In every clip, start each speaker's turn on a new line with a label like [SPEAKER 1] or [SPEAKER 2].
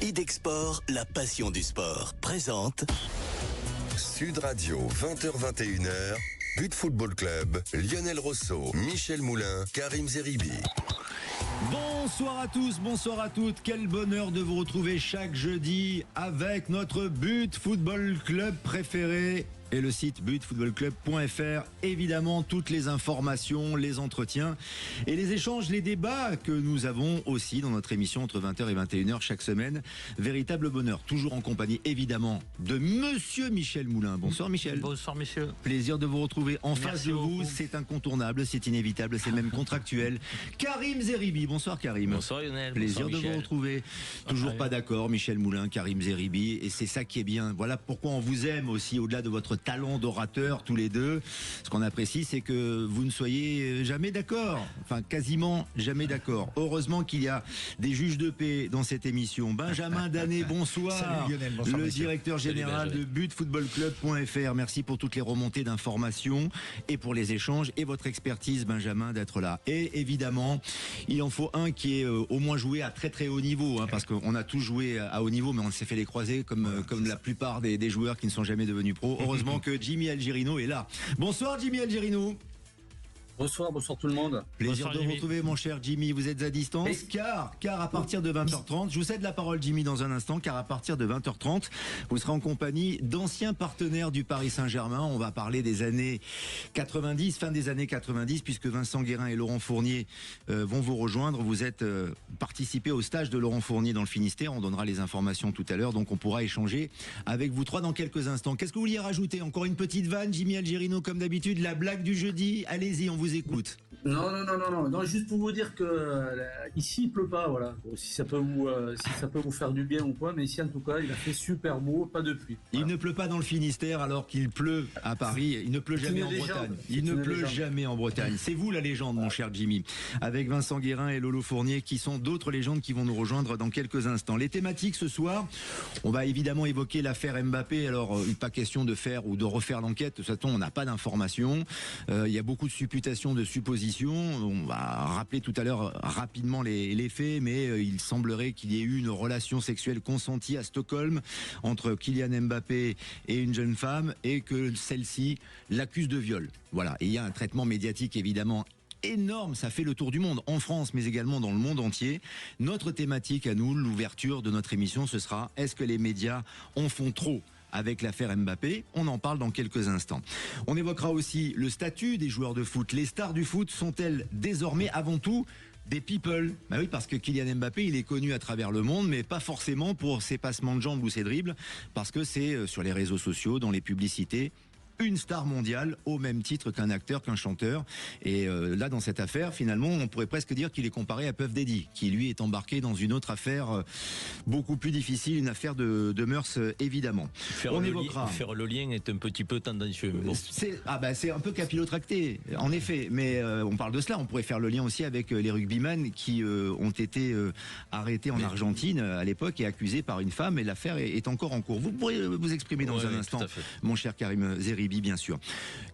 [SPEAKER 1] Idexport, la passion du sport, présente
[SPEAKER 2] Sud Radio, 20h-21h, But Football Club, Lionel Rosso, Michel Moulin, Karim Zeribi.
[SPEAKER 3] Bonsoir à tous, bonsoir à toutes. Quel bonheur de vous retrouver chaque jeudi avec notre But Football Club préféré et le site butfootballclub.fr. Évidemment, toutes les informations, les entretiens et les échanges, les débats que nous avons aussi dans notre émission entre 20h et 21h chaque semaine. Véritable bonheur. Toujours en compagnie, évidemment, de Monsieur Michel Moulin. Bonsoir Michel.
[SPEAKER 4] Bonsoir messieurs.
[SPEAKER 3] Plaisir de vous retrouver en face de vous.
[SPEAKER 4] Beaucoup.
[SPEAKER 3] C'est incontournable, c'est inévitable, c'est même contractuel. Karim Zeribi. Bonsoir Karim.
[SPEAKER 4] Bonsoir Lionel.
[SPEAKER 3] Plaisir
[SPEAKER 4] Bonsoir,
[SPEAKER 3] de
[SPEAKER 4] Michel.
[SPEAKER 3] vous retrouver. Toujours pas d'accord, Michel Moulin, Karim Zeribi, et c'est ça qui est bien. Voilà pourquoi on vous aime aussi, au-delà de votre talent d'orateur tous les deux. Ce qu'on apprécie, c'est que vous ne soyez jamais d'accord, enfin quasiment jamais d'accord. Heureusement qu'il y a des juges de paix dans cette émission. Benjamin Danet, bonsoir.
[SPEAKER 5] Salut Lionel, bonsoir
[SPEAKER 3] Le
[SPEAKER 5] monsieur.
[SPEAKER 3] directeur général de butfootballclub.fr. Merci pour toutes les remontées d'informations et pour les échanges et votre expertise, Benjamin, d'être là. Et évidemment, il en faut un qui est au moins joué à très très haut niveau, hein, parce qu'on a tous joué à haut niveau, mais on s'est fait les croiser comme la plupart des joueurs qui ne sont jamais devenus pros. Heureusement que Jimmy Algerino est là. Bonsoir Jimmy Algerino.
[SPEAKER 6] Bonsoir tout le monde.
[SPEAKER 3] Plaisir
[SPEAKER 4] Bonsoir,
[SPEAKER 3] de vous
[SPEAKER 4] Jimmy.
[SPEAKER 3] retrouver mon cher Jimmy, vous êtes à distance car à partir de 20h30, je vous cède la parole Jimmy dans un instant, car à partir de 20h30, vous serez en compagnie d'anciens partenaires du Paris Saint-Germain. On va parler des années 90, fin des années 90, puisque Vincent Guérin et Laurent Fournier vont vous rejoindre. Vous êtes participé au stage de Laurent Fournier dans le Finistère, on donnera les informations tout à l'heure, donc on pourra échanger avec vous trois dans quelques instants. Qu'est-ce que vous vouliez rajouter? Encore une petite vanne, Jimmy Algerino, comme d'habitude, la blague du jeudi, allez-y, on vous écoute.
[SPEAKER 6] Non, juste pour vous dire que ici il pleut pas, voilà. Bon, si ça peut vous faire du bien ou quoi, mais ici en tout cas il a fait super beau, pas de pluie.
[SPEAKER 3] Il
[SPEAKER 6] Voilà.
[SPEAKER 3] ne pleut pas dans le Finistère alors qu'il pleut à Paris. Il ne pleut jamais en
[SPEAKER 6] légende.
[SPEAKER 3] Bretagne.
[SPEAKER 6] C'est
[SPEAKER 3] Il ne
[SPEAKER 6] une
[SPEAKER 3] pleut
[SPEAKER 6] légende.
[SPEAKER 3] jamais en Bretagne. C'est vous la légende, mon cher Jimmy. Avec Vincent Guérin et Lolo Fournier, qui sont d'autres légendes qui vont nous rejoindre dans quelques instants. Les thématiques ce soir, on va évidemment évoquer l'affaire Mbappé. Alors, pas question de faire ou de refaire l'enquête. De toute façon, on n'a pas d'informations. Il y a beaucoup de supputations, de suppositions. On va rappeler tout à l'heure rapidement les faits, mais il semblerait qu'il y ait eu une relation sexuelle consentie à Stockholm entre Kylian Mbappé et une jeune femme, et que celle-ci l'accuse de viol. Voilà. Et il y a un traitement médiatique évidemment énorme, ça fait le tour du monde, en France mais également dans le monde entier. Notre thématique à nous, l'ouverture de notre émission, ce sera: est-ce que les médias en font trop avec l'affaire Mbappé? On en parle dans quelques instants. On évoquera aussi le statut des joueurs de foot. Les stars du foot sont-elles désormais avant tout des people? Bah oui, parce que Kylian Mbappé, il est connu à travers le monde, mais pas forcément pour ses passements de jambes ou ses dribbles, parce que c'est sur les réseaux sociaux, dans les publicités, une star mondiale au même titre qu'un acteur, qu'un chanteur. Et là, dans cette affaire, finalement, on pourrait presque dire qu'il est comparé à Puff Daddy, qui lui est embarqué dans une autre affaire beaucoup plus difficile, une affaire de mœurs, évidemment. On évoquera.
[SPEAKER 4] Faire le lien est un petit peu tendancieux. Mais bon.
[SPEAKER 3] C'est un peu capillotracté, en effet. Mais on parle de cela. On pourrait faire le lien aussi avec les rugbyman qui ont été arrêtés en Argentine à l'époque et accusés par une femme. Et l'affaire est encore en cours. Vous pourrez vous exprimer dans un instant,
[SPEAKER 4] tout à fait.
[SPEAKER 3] mon cher Karim Zeribi, bien sûr.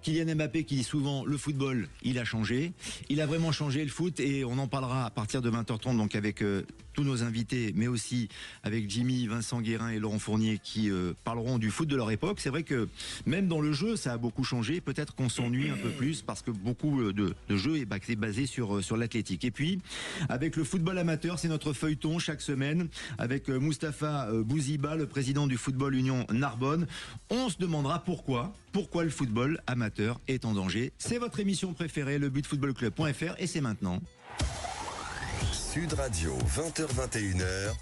[SPEAKER 3] Kylian Mbappé qui dit souvent: le football, il a changé. Il a vraiment changé, le foot, et on en parlera à partir de 20h30, donc avec tous nos invités, mais aussi avec Jimmy, Vincent Guérin et Laurent Fournier qui parleront du foot de leur époque. C'est vrai que même dans le jeu, ça a beaucoup changé. Peut-être qu'on s'ennuie un peu plus parce que beaucoup de jeux est basé sur l'athlétique. Et puis, avec le football amateur, c'est notre feuilleton chaque semaine avec Moustapha Bouziba, le président du Football Union Narbonne. On se demandera pourquoi le football amateur est en danger. C'est votre émission préférée, le butfootballclub.fr, et c'est maintenant.
[SPEAKER 2] Sud Radio, 20h-21h,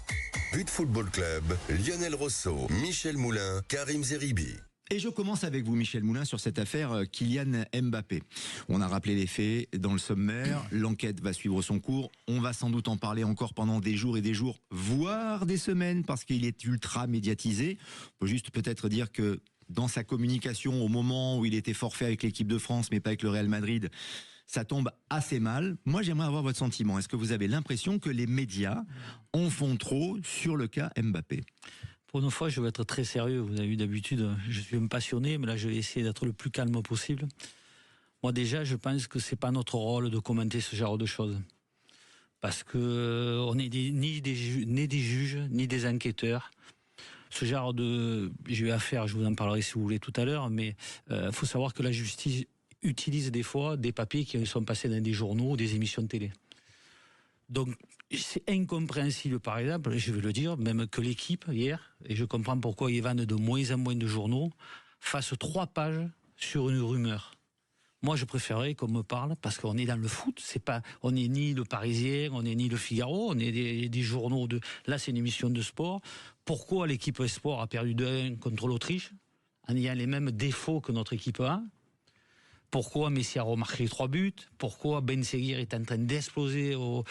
[SPEAKER 2] But Football Club, Lionel Rosso, Michel Moulin, Karim Zeribi.
[SPEAKER 3] Et je commence avec vous, Michel Moulin, sur cette affaire Kylian Mbappé. On a rappelé les faits dans le sommaire. L'enquête va suivre son cours. On va sans doute en parler encore pendant des jours et des jours, voire des semaines, parce qu'il est ultra médiatisé. On peut juste peut-être dire que dans sa communication, au moment où il était forfait avec l'équipe de France, mais pas avec le Real Madrid, ça tombe assez mal. Moi, j'aimerais avoir votre sentiment. Est-ce que vous avez l'impression que les médias en font trop sur le cas Mbappé?
[SPEAKER 4] Pour une fois, je vais être très sérieux. Vous avez vu, d'habitude, je suis un passionné, mais là, je vais essayer d'être le plus calme possible. Moi, déjà, je pense que c'est pas notre rôle de commenter ce genre de choses. parce que on n'est ni des juges, ni des enquêteurs. Ce genre de... J'ai eu affaire, je vous en parlerai si vous voulez tout à l'heure, mais faut savoir que la justice utilise des fois des papiers qui sont passés dans des journaux ou des émissions de télé. Donc c'est incompréhensible, par exemple, je vais le dire, même que l'équipe, hier, et je comprends pourquoi ils vendent de moins en moins de journaux, fasse 3 pages sur une rumeur. Moi, je préférerais qu'on me parle, parce qu'on est dans le foot, on n'est ni le Parisien, on n'est ni le Figaro, on est des journaux de... Là, c'est une émission de sport. Pourquoi l'équipe Esport a perdu 2-1 contre l'Autriche, en ayant les mêmes défauts que notre équipe A? Pourquoi Messi a remarqué 3 buts? Pourquoi Ben Seguir est en train d'exploser au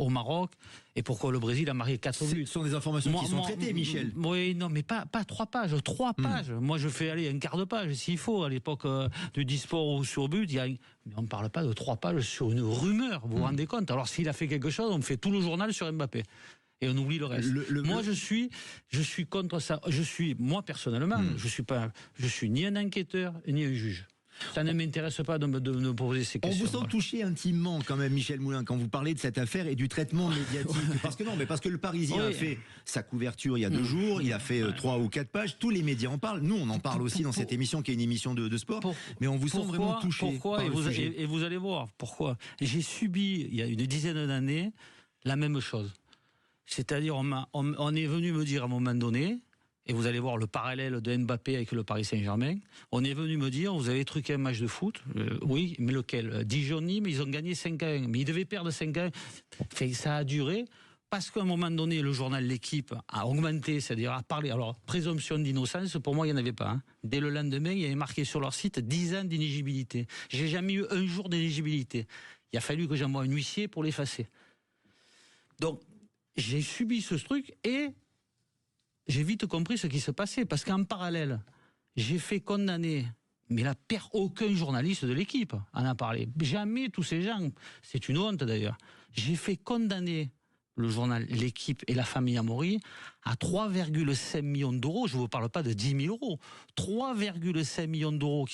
[SPEAKER 4] Maroc? Et pourquoi le Brésil a marqué 4 buts?
[SPEAKER 3] Ce sont des informations qui sont traitées, Michel.
[SPEAKER 4] Oui, non, mais pas 3 pages, 3 pages. Moi, je fais aller un quart de page, s'il faut. À l'époque du Disport ou sur but, mais on ne parle pas de 3 pages sur une rumeur, vous vous rendez compte? Alors, s'il a fait quelque chose, on fait tout le journal sur Mbappé. Et on oublie le reste. Moi, je suis contre ça. Moi, personnellement, je suis ni un enquêteur, ni un juge. Ça ne m'intéresse pas de me poser ces questions.
[SPEAKER 3] On vous sent touché intimement quand même, Michel Moulin, quand vous parlez de cette affaire et du traitement médiatique. Parce que le Parisien a fait sa couverture il y a 2 jours, il a fait 3 ou 4 pages, tous les médias en parlent. Nous, on en parle aussi dans cette émission qui est une émission de sport. Mais on vous sent vraiment touché.
[SPEAKER 4] Pourquoi et vous allez voir pourquoi. J'ai subi, il y a une dizaine d'années, la même chose. C'est-à-dire, on est venu me dire à un moment donné, et vous allez voir le parallèle de Mbappé avec le Paris Saint-Germain, on est venu me dire, vous avez truqué un match de foot, oui, mais lequel? Dijon-Nîmes, ils ont gagné 5-1, mais ils devaient perdre 5-1. Ça a duré, parce qu'à un moment donné, le journal L'Équipe a augmenté, c'est-à-dire a parlé, alors présomption d'innocence, pour moi, il n'y en avait pas. Dès le lendemain, il y avait marqué sur leur site 10 ans d'inéligibilité. J'ai jamais eu un jour d'éligibilité. Il a fallu que j'envoie un huissier pour l'effacer. Donc, j'ai subi ce truc et j'ai vite compris ce qui se passait. Parce qu'en parallèle, j'ai fait condamner, mais là, aucun journaliste de L'Équipe en a parlé. Jamais tous ces gens. C'est une honte d'ailleurs. J'ai fait condamner le journal L'Équipe et la famille Amaury à 3,5 millions d'euros. Je ne vous parle pas de 10 000 euros. 3,5 millions d'euros.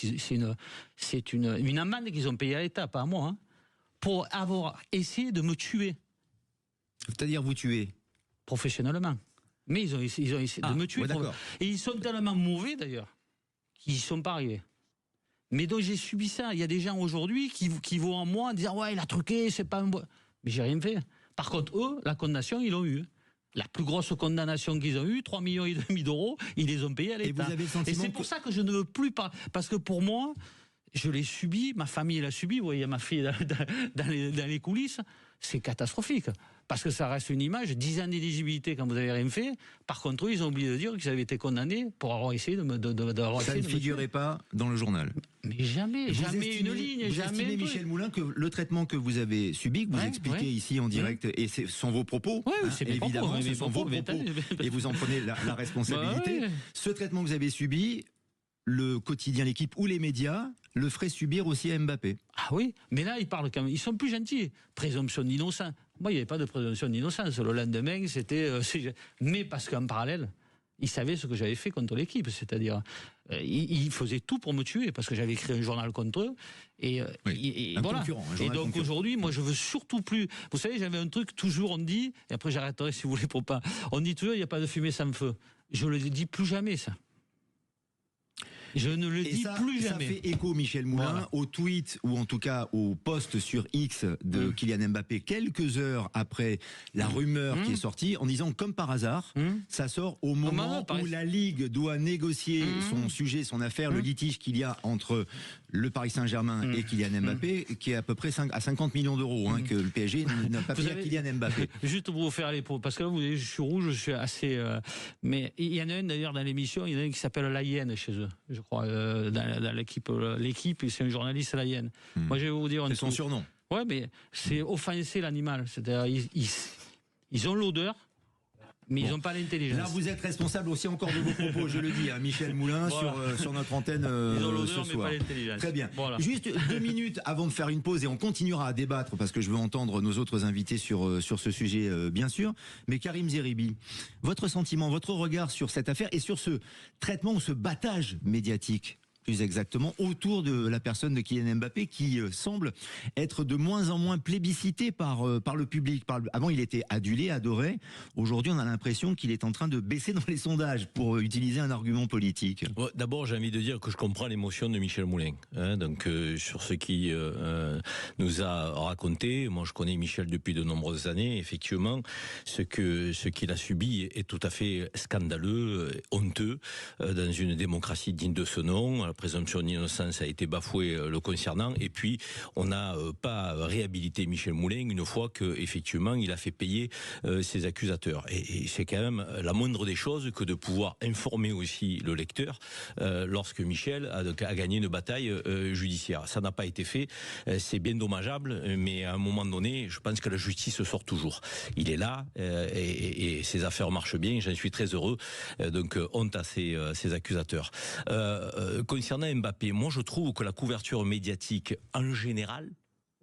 [SPEAKER 4] C'est une amende qu'ils ont payée à l'État, pas à moi, pour avoir essayé de me tuer.
[SPEAKER 3] C'est-à-dire vous tuer
[SPEAKER 4] professionnellement. Mais ils ont essayé de me tuer.
[SPEAKER 3] Ouais,
[SPEAKER 4] et ils sont tellement mauvais d'ailleurs qu'ils n'y sont pas arrivés. Mais donc j'ai subi ça. Il y a des gens aujourd'hui qui vont en moi en disant ouais, il a truqué, c'est pas un bon. Mais j'ai rien fait. Par contre, eux, la condamnation, ils l'ont eu. La plus grosse condamnation qu'ils ont eue, 3,5 millions d'euros, ils les ont payés à l'État. Et c'est pour ça que je ne veux plus pas. Parce que pour moi, je l'ai subi, ma famille l'a subi. Vous voyez ma fille dans les coulisses. C'est catastrophique. Parce que ça reste une image, 10 ans d'éligibilité quand vous n'avez rien fait. Par contre, eux, ils ont oublié de dire qu'ils avaient été condamnés pour avoir essayé de
[SPEAKER 3] ça ne figurait pas dans le journal.
[SPEAKER 4] Mais jamais une ligne.
[SPEAKER 3] Vous estimez, Michel Moulin, que le traitement que vous avez subi, que vous expliquez ici en direct, et ce sont vos propos,
[SPEAKER 4] c'est
[SPEAKER 3] évidemment,
[SPEAKER 4] propos,
[SPEAKER 3] ce sont vos propos, et vous en prenez la responsabilité. Ce traitement que vous avez subi, le quotidien L'Équipe ou les médias le feraient subir aussi à Mbappé.
[SPEAKER 4] Ah oui, mais là, ils parlent quand même, ils sont plus gentils. Présomption d'innocence. Moi, il n'y avait pas de présomption d'innocence. Le lendemain, c'était... mais parce qu'en parallèle, ils savaient ce que j'avais fait contre l'Équipe. C'est-à-dire, ils faisaient tout pour me tuer, parce que j'avais écrit un journal contre eux. Et voilà. Et donc aujourd'hui, moi, je veux surtout plus... Vous savez, j'avais un truc, toujours on dit, et après j'arrêterai si vous voulez pour pas... On dit toujours, il n'y a pas de fumée sans feu. Je ne le dis plus jamais, ça. Je ne le dis plus jamais.
[SPEAKER 3] Ça fait écho, Michel Moulin, au tweet, ou en tout cas au post sur X de Kylian Mbappé, quelques heures après la rumeur qui est sortie, en disant, comme par hasard, ça sort au moment où la Ligue doit négocier son sujet, son affaire, le litige qu'il y a entre le Paris Saint-Germain et Kylian Mbappé, qui est à peu près à 50 millions d'euros, que le PSG n'a pas payé à Kylian Mbappé.
[SPEAKER 4] Juste pour vous faire les parce que là, vous voyez, je suis rouge, je suis assez... mais il y en a un d'ailleurs dans l'émission, il y en a un qui s'appelle La Hyène chez eux. Je crois, dans l'équipe, c'est un journaliste à la Hyène. Moi, je vais vous dire...
[SPEAKER 3] C'est son surnom.
[SPEAKER 4] Ouais, mais c'est offenser l'animal. C'est-à-dire, ils ont l'odeur, mais ils n'ont pas l'intelligence.
[SPEAKER 3] Là, vous êtes responsable aussi encore de vos propos, je le dis, Michel Moulin, sur notre antenne
[SPEAKER 4] ils ont
[SPEAKER 3] ce
[SPEAKER 4] l'odeur,
[SPEAKER 3] soir.
[SPEAKER 4] mais pas l'intelligence.
[SPEAKER 3] Très bien.
[SPEAKER 4] Voilà.
[SPEAKER 3] Juste 2 minutes avant de faire une pause, et on continuera à débattre, parce que je veux entendre nos autres invités sur ce sujet, bien sûr. Mais Karim Zeribi, votre sentiment, votre regard sur cette affaire et sur ce traitement ou ce battage médiatique plus exactement, autour de la personne de Kylian Mbappé qui semble être de moins en moins plébiscité par le public. Avant, il était adulé, adoré. Aujourd'hui, on a l'impression qu'il est en train de baisser dans les sondages, pour utiliser un argument politique.
[SPEAKER 5] D'abord, j'ai envie de dire que je comprends l'émotion de Michel Moulin. Donc, sur ce qu'il nous a raconté, moi je connais Michel depuis de nombreuses années. Effectivement, ce qu'il a subi est tout à fait scandaleux, honteux, dans une démocratie digne de ce nom. La présomption d'innocence a été bafouée le concernant. Et puis, on n'a pas réhabilité Michel Moulin une fois qu'effectivement, il a fait payer ses accusateurs. Et c'est quand même la moindre des choses que de pouvoir informer aussi le lecteur lorsque Michel a gagné une bataille judiciaire. Ça n'a pas été fait. C'est bien dommageable, mais à un moment donné, je pense que la justice sort toujours. Il est là et ses affaires marchent bien. J'en suis très heureux. Donc, honte à ses accusateurs. Concernant Mbappé, moi je trouve que la couverture médiatique en général,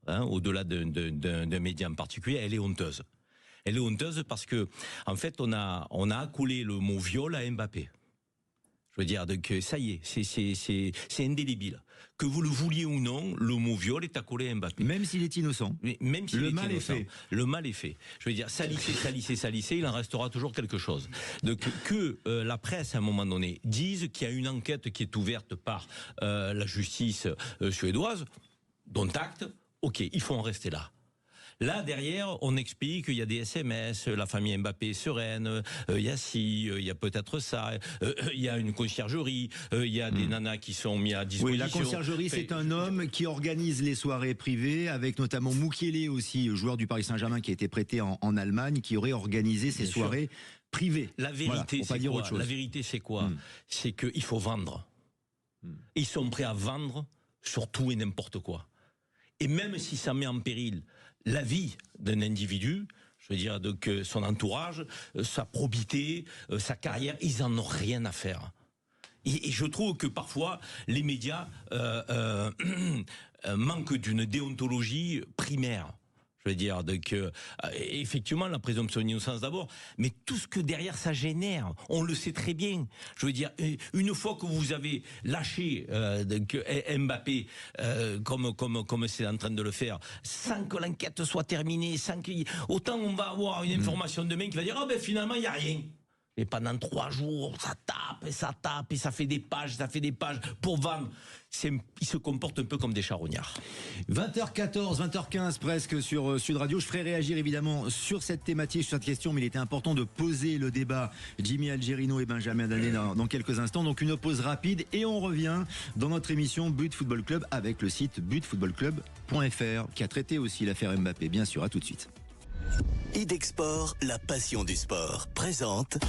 [SPEAKER 5] au-delà d'un média en particulier, elle est honteuse. Elle est honteuse parce que, en fait, on a accolé le mot viol à Mbappé. Je veux dire, donc ça y est, c'est indélébile. Que vous le vouliez ou non, le mot viol est accolé à Mbappé.
[SPEAKER 3] Même s'il est innocent.
[SPEAKER 5] Même s'il
[SPEAKER 3] le
[SPEAKER 5] est
[SPEAKER 3] mal
[SPEAKER 5] innocent.
[SPEAKER 3] est fait.
[SPEAKER 5] Le mal est fait. Je veux dire, salissez, il en restera toujours quelque chose. Donc que la presse, à un moment donné, dise qu'il y a une enquête qui est ouverte par la justice suédoise, dont acte, ok, il faut en rester là. Là, derrière, on explique qu'il y a des SMS, la famille Mbappé est sereine, il y a ci, il y a peut-être ça, il y a une conciergerie, il y a des nanas qui sont mis à disposition.
[SPEAKER 3] Oui, la conciergerie, c'est un homme qui organise les soirées privées, avec notamment Mukiele aussi, joueur du Paris Saint-Germain qui a été prêté en Allemagne, qui aurait organisé ces soirées privées.
[SPEAKER 5] La vérité,
[SPEAKER 3] voilà,
[SPEAKER 5] c'est quoi ? La vérité, c'est quoi ? C'est qu'il faut vendre. Ils sont prêts à vendre sur tout et n'importe quoi. Et même si ça met en péril la vie d'un individu, je veux dire, donc son entourage, sa probité, sa carrière, ils en ont rien à faire. Et je trouve que parfois, les médias manquent d'une déontologie primaire. Je veux dire, donc, effectivement, la présomption d'innocence d'abord, mais tout ce que derrière ça génère, on le sait très bien. Je veux dire, une fois que vous avez lâché donc, Mbappé, comme c'est en train de le faire, sans que l'enquête soit terminée, autant on va avoir une information demain qui va dire, finalement, il n'y a rien. Et pendant 3 jours, ça tape, et ça fait des pages pour vendre. Ils se comportent un peu comme des charognards.
[SPEAKER 3] 20h14, 20h15 presque sur Sud Radio. Je ferai réagir évidemment sur cette thématique, sur cette question, mais il était important de poser le débat. Jimmy Algerino et Benjamin Danet dans quelques instants. Donc une pause rapide et on revient dans notre émission But Football Club avec le site butfootballclub.fr qui a traité aussi l'affaire Mbappé. Bien sûr, à tout de suite.
[SPEAKER 1] Idexport, la passion du sport, présente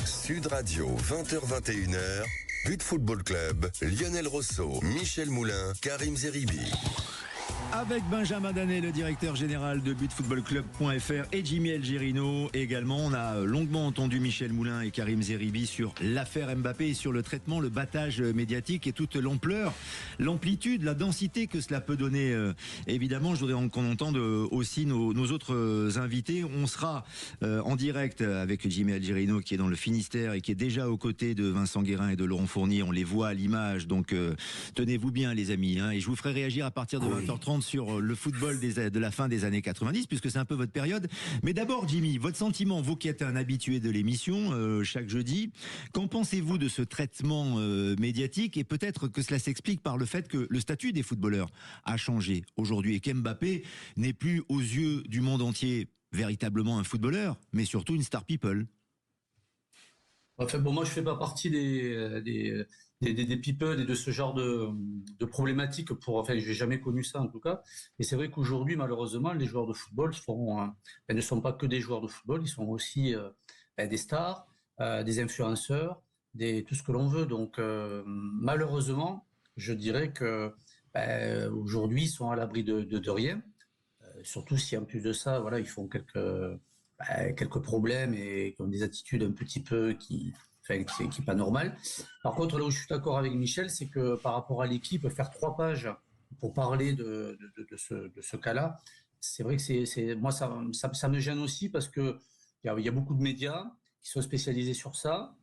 [SPEAKER 2] Sud Radio, 20h21h, But Football Club, Lionel Rosso, Michel Moulin, Karim Zeribi.
[SPEAKER 3] Avec Benjamin Danet, le directeur général de butfootballclub.fr et Jimmy Algerino également. On a longuement entendu Michel Moulin et Karim Zeribi sur l'affaire Mbappé et sur le traitement, le battage médiatique et toute l'ampleur, l'amplitude, la densité que cela peut donner. Évidemment, je voudrais qu'on entende aussi nos autres invités. On sera en direct avec Jimmy Algerino qui est dans le Finistère et qui est déjà aux côtés de Vincent Guérin et de Laurent Fournier. On les voit à l'image, donc tenez-vous bien les amis. Et je vous ferai réagir à partir de 20h30 sur le football de la fin des années 90, puisque c'est un peu votre période. Mais d'abord, Jimmy, votre sentiment, vous qui êtes un habitué de l'émission chaque jeudi, qu'en pensez-vous de ce traitement médiatique? Et peut-être que cela s'explique par le fait que le statut des footballeurs a changé aujourd'hui et qu'Mbappé n'est plus aux yeux du monde entier véritablement un footballeur, mais surtout une star people.
[SPEAKER 6] Enfin, bon, moi, je fais pas partie des people et de ce genre de problématiques. Enfin, j'ai jamais connu ça en tout cas. Et c'est vrai qu'aujourd'hui, malheureusement, les joueurs de football ne sont pas que des joueurs de football, ils sont aussi des stars, des influenceurs, tout ce que l'on veut. Donc, malheureusement, je dirais que aujourd'hui, ils sont à l'abri de rien. Surtout si en plus de ça, voilà, ils font quelques problèmes et qui ont des attitudes un petit peu qui pas normal. Par contre, là où je suis d'accord avec Michel, c'est que par rapport à l'équipe, faire 3 pages pour parler de ce cas-là, c'est vrai que moi ça me gêne aussi parce que il y a beaucoup de médias qui sont spécialisés sur ça.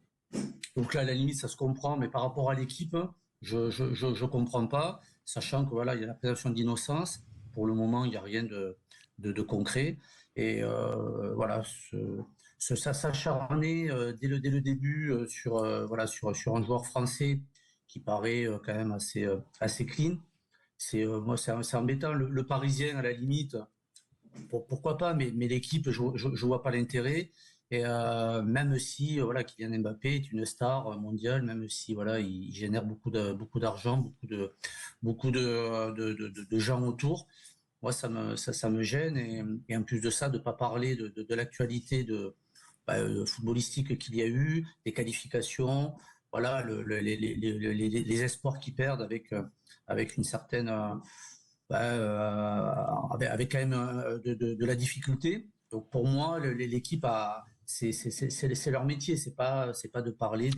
[SPEAKER 6] Donc là, à la limite, ça se comprend, mais par rapport à l'équipe, je comprends pas, sachant que voilà, il y a la présomption d'innocence. Pour le moment, il n'y a rien de concret. Et voilà, ça s'acharner dès le début sur un joueur français qui paraît quand même assez clean. C'est embêtant. Le Parisien, à la limite, pourquoi pas, mais l'équipe, je vois pas l'intérêt. Et même si voilà, Kylian Mbappé est une star mondiale, même si voilà, il génère beaucoup d'argent, beaucoup de gens autour. Moi, ça me gêne. Et en plus de ça, de pas parler de l'actualité footballistique qu'il y a eu, des qualifications, voilà, les espoirs qu'ils perdent avec une certaine, avec quand même de la difficulté. Donc pour moi, l'équipe c'est leur métier, c'est pas de parler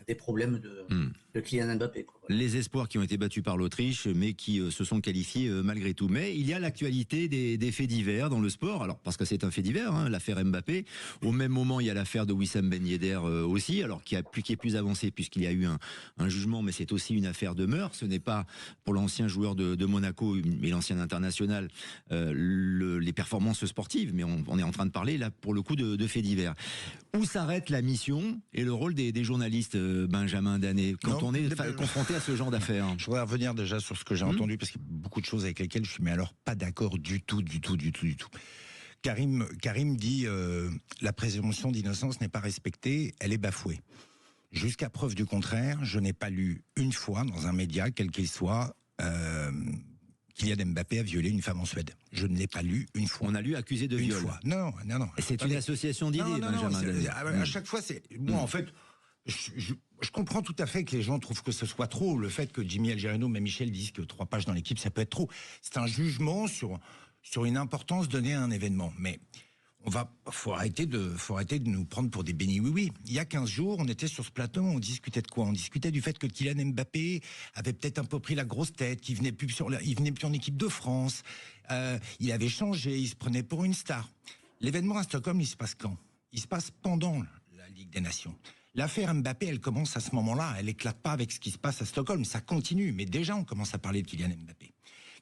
[SPEAKER 6] des problèmes de Kylian Mbappé, quoi.
[SPEAKER 3] Les espoirs qui ont été battus par l'Autriche, mais qui se sont qualifiés malgré tout. Mais il y a l'actualité des faits divers dans le sport. Alors, parce que c'est un fait divers, hein, l'affaire Mbappé. Au même moment, il y a l'affaire de Wissam Ben Yedder aussi, alors qui est plus avancée puisqu'il y a eu un jugement, mais c'est aussi une affaire de meurtre. Ce n'est pas pour l'ancien joueur de Monaco, mais l'ancien international, les performances sportives. Mais on est en train de parler, là, pour le coup, de faits divers. Où s'arrête la mission et le rôle des journalistes, Benjamin Danet, quand on est confronté à ce genre d'affaires?
[SPEAKER 7] Je voudrais revenir déjà sur ce que j'ai entendu, parce qu'il y a beaucoup de choses avec lesquelles je suis mais alors pas d'accord du tout. Karim dit la présomption d'innocence n'est pas respectée, elle est bafouée. Jusqu'à preuve du contraire, je n'ai pas lu une fois dans un média, quel qu'il soit, Kylian Mbappé a violé une femme en Suède. Je ne l'ai pas lu une fois.
[SPEAKER 3] On a lu accusé de viol.
[SPEAKER 7] Une fois. Non.
[SPEAKER 3] C'est une association d'idées, Benjamin Danet.
[SPEAKER 7] À chaque fois, c'est... Moi, en fait... Je comprends tout à fait que les gens trouvent que ce soit trop. Le fait que Jimmy Algerino, même Michel, disent que 3 pages dans l'équipe, ça peut être trop. C'est un jugement sur une importance donnée à un événement. Mais faut arrêter de nous prendre pour des bénis oui. Il y a 15 jours, on était sur ce plateau, on discutait de quoi? On discutait du fait que Kylian Mbappé avait peut-être un peu pris la grosse tête, qu'il venait plus en équipe de France. Il avait changé, il se prenait pour une star. L'événement à Stockholm, il se passe quand? Il se passe pendant la Ligue des Nations. L'affaire Mbappé, elle commence à ce moment-là. Elle éclate pas avec ce qui se passe à Stockholm. Ça continue. Mais déjà, on commence à parler de Kylian Mbappé.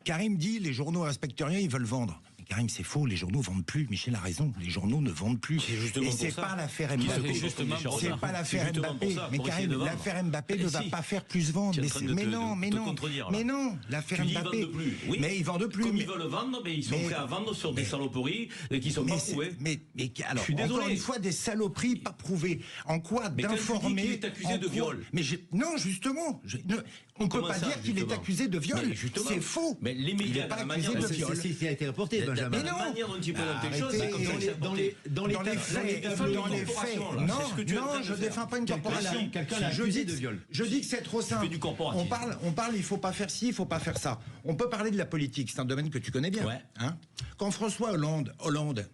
[SPEAKER 7] Karim dit, les journaux respectent rien, ils veulent vendre. Mais Karim, c'est faux. Les journaux vendent plus. Michel a raison. Les journaux ne vendent plus. Et c'est pas l'affaire Mbappé. C'est pas l'affaire Mbappé. Mais Karim, l'affaire Mbappé ne va pas faire plus vendre. Mais non. L'affaire Mbappé. Mais ils vendent plus.
[SPEAKER 5] Comme ils veulent vendre, mais ils sont prêts à vendre sur des saloperies qui sont pas prouvées.
[SPEAKER 7] Mais alors, encore une fois, des saloperies pas prouvées. En quoi d'informer?
[SPEAKER 5] Il est accusé de viol.
[SPEAKER 7] Non, justement. On ne peut pas dire qu'il est accusé de viol. C'est faux.
[SPEAKER 5] Mais les médias,
[SPEAKER 7] il n'est pas accusé de viol.
[SPEAKER 3] C'est ce qui a été reporté, Benjamin.
[SPEAKER 7] Mais non.
[SPEAKER 5] La manière dont il présente les choses,
[SPEAKER 7] dans les faits. Non, je ne défends pas une corporation.
[SPEAKER 3] Quelqu'un l'a accusé de viol.
[SPEAKER 7] Je dis que c'est trop simple. On parle, il ne faut pas faire ci, il ne faut pas faire ça. On peut parler de la politique, c'est un domaine que tu connais bien.
[SPEAKER 5] Ouais.
[SPEAKER 7] Hein? Quand François Hollande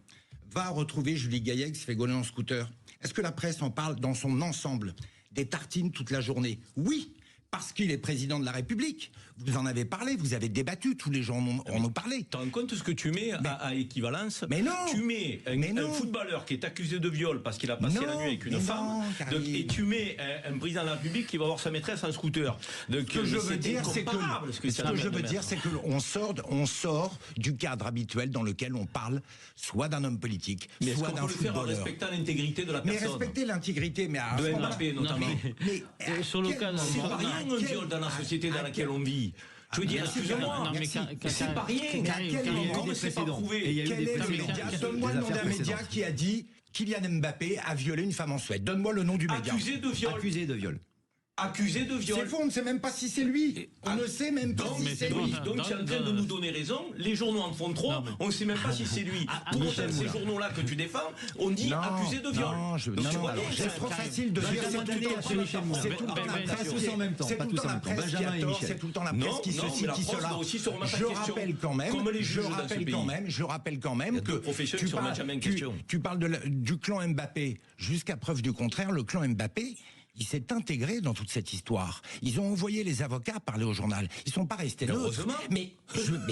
[SPEAKER 7] va retrouver Julie Gaillet qui se fait gauler en scooter, est-ce que la presse en parle dans son ensemble? Des tartines toute la journée? Oui, parce qu'il est président de la République. Vous en avez parlé, vous avez débattu, tous les gens en ont parlé.
[SPEAKER 5] Tu rends compte ce que tu mets à équivalence?
[SPEAKER 7] Mais non.
[SPEAKER 5] Tu mets un footballeur qui est accusé de viol parce qu'il a passé la nuit avec une femme, et tu mets un président de la République qui va voir sa maîtresse en scooter. Donc,
[SPEAKER 7] ce que je veux dire, c'est que on sort du cadre habituel dans lequel on parle soit d'un homme politique, soit d'un footballeur. Mais est-ce qu'on peut le faire en respectant
[SPEAKER 5] l'intégrité de la personne?
[SPEAKER 7] Mais respecter l'intégrité, mais à
[SPEAKER 5] de Mbappé notamment.
[SPEAKER 4] Sur le cas,
[SPEAKER 5] c'est pas rien un viol dans la société dans laquelle on vit. Je veux dire, excusez-moi, c'est pas rien. Comme c'est pas prouvé.
[SPEAKER 7] Donne-moi le nom d'un média qui a dit Kylian Mbappé a violé une femme en Suède. Donne-moi le nom du média.
[SPEAKER 5] Accusé de viol. Accusé de viol.
[SPEAKER 7] C'est faux, on ne sait même pas si c'est lui. On ne sait même pas si c'est lui.
[SPEAKER 5] Donc tu es en train de nous donner raison. Les journaux en font trop. On ne sait même pas si c'est lui. Pour autant, ces journaux-là que tu défends, on dit accusé de viol.
[SPEAKER 7] Non, c'est trop facile de dire c'est tout le temps la presse.
[SPEAKER 3] Tous en même temps.
[SPEAKER 7] C'est tout le temps la presse qui a tort. C'est tout le temps la presse qui ceci, qui cela. Je rappelle quand même que tu parles du clan Mbappé. Jusqu'à preuve du contraire, le clan Mbappé, il s'est intégré dans toute cette histoire. Ils ont envoyé les avocats parler au journal. Ils sont pas restés neutres.
[SPEAKER 5] Heureusement.
[SPEAKER 7] Mais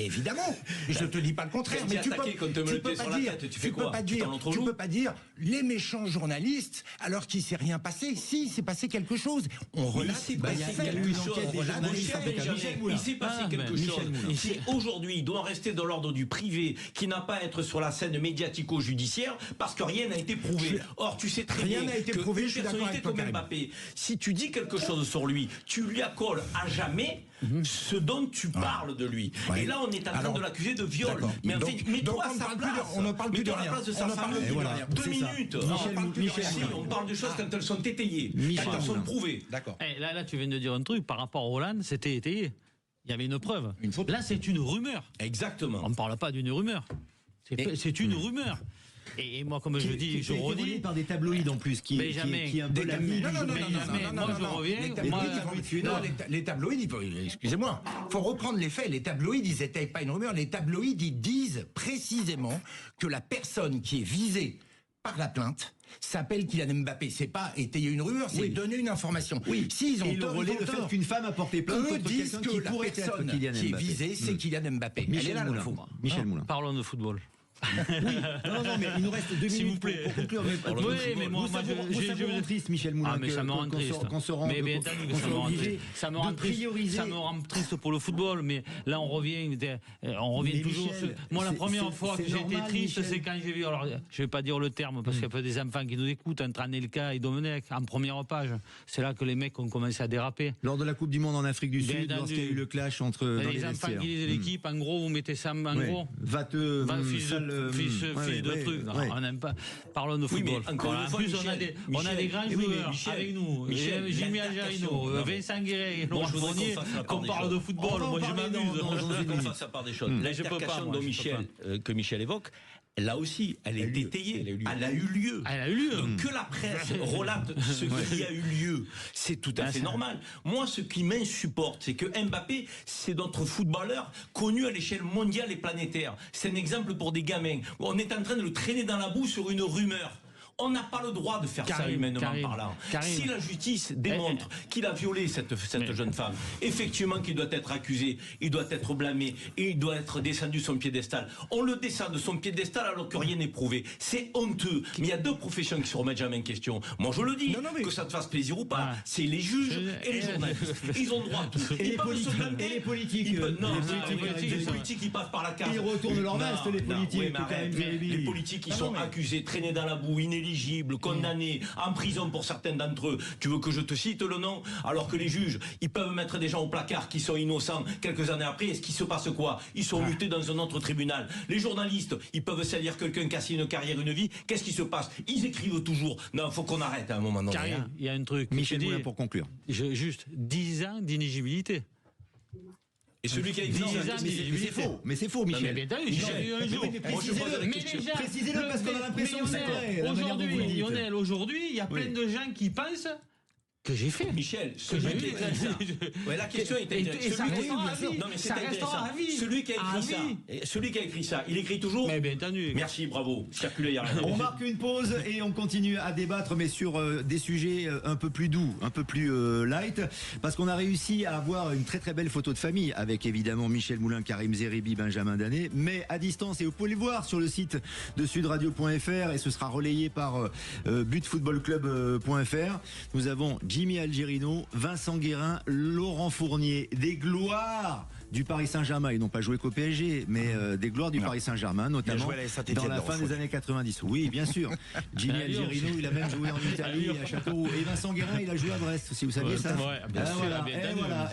[SPEAKER 7] évidemment, je te dis pas le contraire.
[SPEAKER 5] Mais
[SPEAKER 7] tu peux pas dire, tu peux pas dire les méchants journalistes alors qu'il s'est rien passé. Si, il s'est passé quelque chose. On relate.
[SPEAKER 5] Il s'est passé quelque chose. Si aujourd'hui, il doit rester dans l'ordre du privé, qui n'a pas à être sur la scène médiatico-judiciaire, parce que rien n'a été prouvé. Or, tu sais très bien que une personnalité comme Mbappé, si tu dis quelque chose sur lui, tu lui accoles à jamais ce dont tu parles de lui. Et là, on est en train de l'accuser de viol. Mais en fait, mets-toi à sa place.
[SPEAKER 7] On ne parle plus de rien.
[SPEAKER 5] 2 minutes. On parle de choses quand elles sont étayées, quand elles sont prouvées.
[SPEAKER 7] D'accord.
[SPEAKER 4] Là, tu viens de dire un truc par rapport à Hollande, c'était étayé. Il y avait une preuve. Là, c'est une rumeur.
[SPEAKER 5] Exactement.
[SPEAKER 4] On ne parle pas d'une rumeur. C'est une rumeur. Et moi, comme je dis, je redis
[SPEAKER 3] par des tabloïds en plus qui un peu la vie.
[SPEAKER 4] Moi, je reviens.
[SPEAKER 7] Les tabloïds, excusez-moi, faut reprendre les faits. Les tabloïds, ils n'étaient pas une rumeur. Les tabloïds, ils disent précisément que la personne qui est visée par la plainte s'appelle Kylian Mbappé. C'est pas étayer une rumeur, c'est donner une information.
[SPEAKER 3] Oui.
[SPEAKER 7] S'ils ont tort,
[SPEAKER 3] le fait qu'une femme a porté plainte contre
[SPEAKER 7] disent
[SPEAKER 3] quelqu'un
[SPEAKER 7] que
[SPEAKER 3] qui
[SPEAKER 7] la
[SPEAKER 3] pourrait être
[SPEAKER 7] personne
[SPEAKER 3] Kylian
[SPEAKER 7] qui est
[SPEAKER 3] Mbappé.
[SPEAKER 7] visée, c'est Kylian Mbappé.
[SPEAKER 3] Michel Moulin.
[SPEAKER 4] Parlons de football.
[SPEAKER 3] Oui, non, mais il nous reste 2 minutes
[SPEAKER 4] s'il vous plaît.
[SPEAKER 3] pour conclure.
[SPEAKER 4] Mais moi,
[SPEAKER 3] je me rend triste, Michel Moulin.
[SPEAKER 4] Mais ça me rend triste. Ça me rend triste. Ça me rend triste pour le football. Mais là, on revient toujours. Moi, la première fois que j'ai été triste, c'est quand j'ai vu. Alors, je vais pas dire le terme parce qu'il y a pas des enfants qui nous écoutent entre Anelka et Domenech en première page. C'est là que les mecs ont commencé à déraper.
[SPEAKER 3] Lors de la Coupe du Monde en Afrique du Sud, lorsqu'il y a eu le clash entre
[SPEAKER 4] les enfants qui lisaient l'équipe, en gros, vous mettez ça en gros. Fils de trucs. On n'aime pas. Parlons de football.
[SPEAKER 5] En plus,
[SPEAKER 4] on a des grands joueurs avec nous. Jimmy Algerino, Vincent Guéret, Laurent Fournier. Qu'on parle de football, moi je m'amuse.
[SPEAKER 5] Qu'on fasse à part des choses. L'intercation que Michel évoque, là aussi, elle est étayée. Elle a eu lieu. Donc que la presse relate ce qui a eu lieu, c'est tout à fait normal. Moi, ce qui m'insupporte, c'est que Mbappé, c'est notre footballeur connu à l'échelle mondiale et planétaire. C'est un exemple pour des gamins. On est en train de le traîner dans la boue sur une rumeur. On n'a pas le droit de faire ça humainement parlant. Si la justice démontre qu'il a violé cette jeune femme, effectivement qu'il doit être accusé, il doit être blâmé et il doit être descendu de son piédestal. On le descend de son piédestal alors que rien n'est prouvé. C'est honteux. Mais il y a 2 professions qui se remettent jamais en question. Moi je le dis, que ça te fasse plaisir ou pas, c'est les juges et les journalistes. Ils ont droit à tout.
[SPEAKER 3] Et les politiques.
[SPEAKER 5] Les politiques ils passent par la case.
[SPEAKER 3] Ils retournent leur veste, les politiques.
[SPEAKER 5] Les politiques ils sont accusés, traînés dans la boue, inéligibles, condamnés, en prison pour certains d'entre eux. Tu veux que je te cite le nom? Alors que les juges, ils peuvent mettre des gens au placard qui sont innocents quelques années après. Est-ce qu'il se passe quoi? Ils sont mutés dans un autre tribunal. Les journalistes, ils peuvent salir quelqu'un qui a une carrière, une vie. Qu'est-ce qui se passe? Ils écrivent toujours. Non, il faut qu'on arrête à un moment donné.
[SPEAKER 4] Il y a un truc.
[SPEAKER 3] Michel Moulin pour conclure.
[SPEAKER 4] Juste 10 ans d'inéligibilité.
[SPEAKER 5] Et celui qui a écrit
[SPEAKER 3] mais c'est faux, Michel.
[SPEAKER 4] Précisez-le
[SPEAKER 3] parce qu'on a l'impression que c'est vrai.
[SPEAKER 4] Aujourd'hui, il y a plein de gens qui pensent que j'ai fait.
[SPEAKER 5] Michel, celui qui a écrit ça. La question est celui qui a écrit ça, il écrit toujours.
[SPEAKER 4] Mais bien entendu.
[SPEAKER 5] Merci, bravo. Circulez,
[SPEAKER 3] on marque une pause et on continue à débattre, mais sur des sujets un peu plus doux, un peu plus light, parce qu'on a réussi à avoir une très très belle photo de famille avec évidemment Michel Moulin, Karim Zeribi, Benjamin Danet, mais à distance, et vous pouvez le voir sur le site de sudradio.fr et ce sera relayé par butfootballclub.fr. Nous avons Jimmy Algerino, Vincent Guérin, Laurent Fournier, des gloires du Paris Saint-Germain. Ils n'ont pas joué qu'au PSG, mais des gloires du Paris Saint-Germain, notamment dans la fin des années 90. Oui, bien sûr. Jimmy Algerino, il a même joué en Italie, à Châteauroux. Et Vincent Guérin, il a joué à Brest, si vous saviez ça.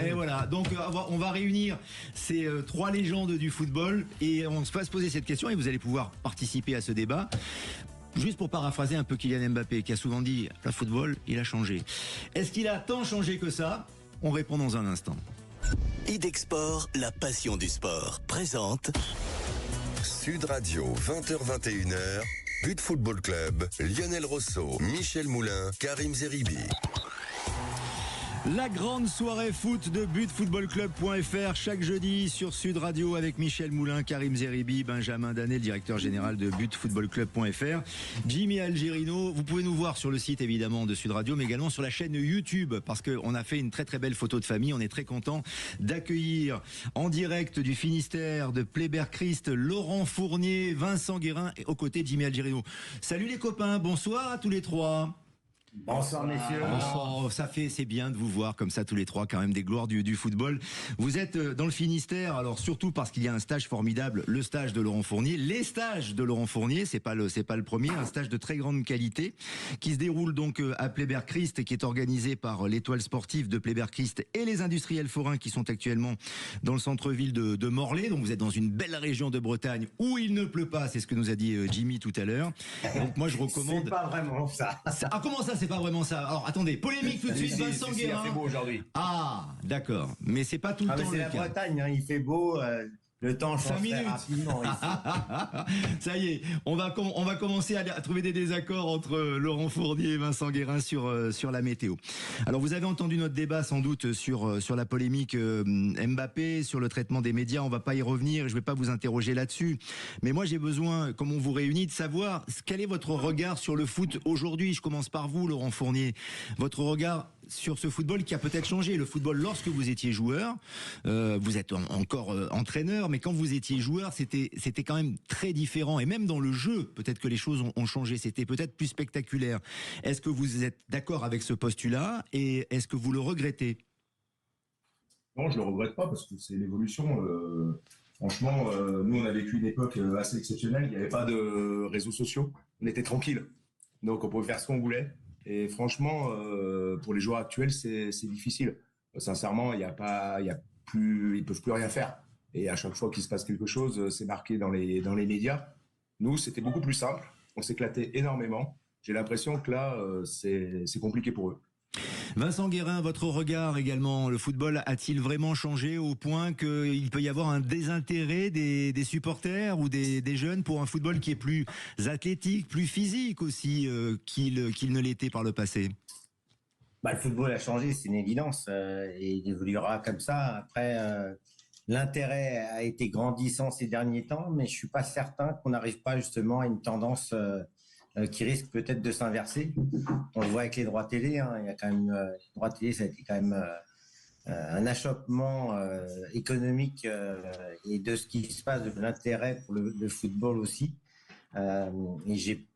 [SPEAKER 3] Et voilà. Donc, on va réunir ces 3 légendes du football et on va se poser cette question et vous allez pouvoir participer à ce débat. Juste pour paraphraser un peu Kylian Mbappé, qui a souvent dit le football, il a changé. Est-ce qu'il a tant changé que ça? On répond dans un instant.
[SPEAKER 1] Idexport, la passion du sport, présente
[SPEAKER 2] Sud Radio, 20h-21h, But Football Club, Lionel Rosso, Michel Moulin, Karim Zeribi.
[SPEAKER 3] La grande soirée foot de butfootballclub.fr chaque jeudi sur Sud Radio avec Michel Moulin, Karim Zeribi, Benjamin Danet, le directeur général de butfootballclub.fr, Jimmy Algerino. Vous pouvez nous voir sur le site évidemment de Sud Radio, mais également sur la chaîne YouTube parce qu'on a fait une très très belle photo de famille. On est très content d'accueillir en direct du Finistère de Pleyber-Christ Laurent Fournier, Vincent Guérin et aux côtés de Jimmy Algerino. Salut les copains, bonsoir à tous les trois.
[SPEAKER 8] Bonsoir messieurs.
[SPEAKER 3] Oh, c'est bien de vous voir comme ça tous les trois, quand même des gloires du football. Vous êtes dans le Finistère, alors surtout parce qu'il y a un stage formidable, le stage de Laurent Fournier, les stages de Laurent Fournier, c'est pas le premier, un stage de très grande qualité qui se déroule donc à Pleyber-Christ, qui est organisé par l'Étoile sportive de Pleyber-Christ et les industriels forains qui sont actuellement dans le centre-ville de Morlaix. Donc vous êtes dans une belle région de Bretagne où il ne pleut pas, c'est ce que nous a dit Jimmy tout à l'heure. Donc moi je recommande.
[SPEAKER 8] C'est pas vraiment ça.
[SPEAKER 3] Ah, comment ça, c'est pas vraiment ça? Alors attendez, polémique tout de suite, Vincent Guérin.
[SPEAKER 8] Il fait beau aujourd'hui.
[SPEAKER 3] Ah, d'accord. Mais c'est pas tout le temps
[SPEAKER 8] c'est
[SPEAKER 3] le
[SPEAKER 8] la
[SPEAKER 3] cas.
[SPEAKER 8] Bretagne, hein, il fait beau. Le temps change
[SPEAKER 3] 5 minutes.
[SPEAKER 8] rapidement ici.
[SPEAKER 3] Ça y est, on va commencer à trouver des désaccords entre Laurent Fournier et Vincent Guérin sur la météo. Alors vous avez entendu notre débat sans doute sur la polémique Mbappé, sur le traitement des médias. On va pas y revenir, je vais pas vous interroger là-dessus. Mais moi j'ai besoin, comme on vous réunit, de savoir quel est votre regard sur le foot aujourd'hui. Je commence par vous, Laurent Fournier. Votre regard sur ce football qui a peut-être changé. Le football lorsque vous étiez joueur, vous êtes encore entraîneur, mais quand vous étiez joueur, c'était quand même très différent. Et même dans le jeu, peut-être que les choses ont changé. C'était peut-être plus spectaculaire. Est-ce que vous êtes d'accord avec ce postulat et est-ce que vous le regrettez?
[SPEAKER 9] Non, je le regrette pas parce que c'est l'évolution. Franchement, nous, on a vécu une époque assez exceptionnelle. Il n'y avait pas de réseaux sociaux. On était tranquille. Donc, on pouvait faire ce qu'on voulait. Et franchement, pour les joueurs actuels, c'est difficile. Sincèrement, ils peuvent plus rien faire. Et à chaque fois qu'il se passe quelque chose, c'est marqué dans les médias. Nous, c'était beaucoup plus simple. On s'éclatait énormément. J'ai l'impression que là, c'est compliqué pour eux.
[SPEAKER 3] Vincent Guérin, votre regard également, le football a-t-il vraiment changé au point qu'il peut y avoir un désintérêt des supporters ou des jeunes pour un football qui est plus athlétique, plus physique aussi qu'il ne l'était par le passé?
[SPEAKER 8] Le football a changé, c'est une évidence, et il évoluera comme ça. Après, l'intérêt a été grandissant ces derniers temps, mais je suis pas certain qu'on n'arrive pas justement à une tendance qui risque peut-être de s'inverser. On le voit avec les droits télé, hein. Il y a quand même les droits télé, ça a été quand même un achoppement économique et de ce qui se passe, de l'intérêt pour le football aussi. Et j'ai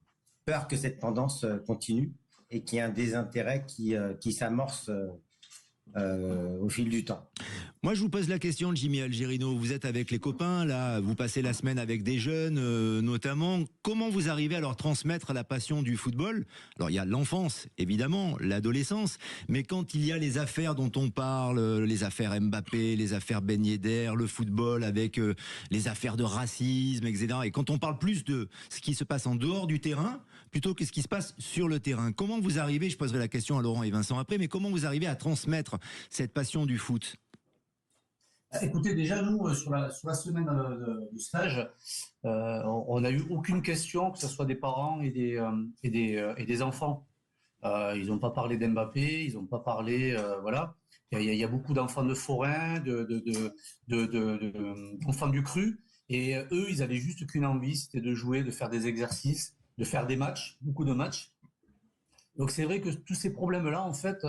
[SPEAKER 8] peur que cette tendance continue et qu'il y ait un désintérêt qui s'amorce au fil du temps.
[SPEAKER 3] Moi, je vous pose la question, Jimmy Algerino. Vous êtes avec les copains, là, vous passez la semaine avec des jeunes, notamment. Comment vous arrivez à leur transmettre la passion du football? Alors, il y a l'enfance, évidemment, l'adolescence, mais quand il y a les affaires dont on parle, les affaires Mbappé, les affaires Ben Yedder, le football avec les affaires de racisme, etc. Et quand on parle plus de ce qui se passe en dehors du terrain, plutôt que ce qui se passe sur le terrain, comment vous arrivez, je poserai la question à Laurent et Vincent après, mais comment vous arrivez à transmettre cette passion du foot?
[SPEAKER 6] Écoutez, déjà, nous, sur la semaine de stage, on n'a eu aucune question, que ce soit des parents et des enfants. Ils n'ont pas parlé d'Mbappé, ils n'ont pas parlé, voilà. Il y a beaucoup d'enfants de forains, d'enfants du cru, et eux, ils avaient juste qu'une envie, c'était de jouer, de faire des exercices, de faire des matchs, beaucoup de matchs. Donc c'est vrai que tous ces problèmes-là, en fait,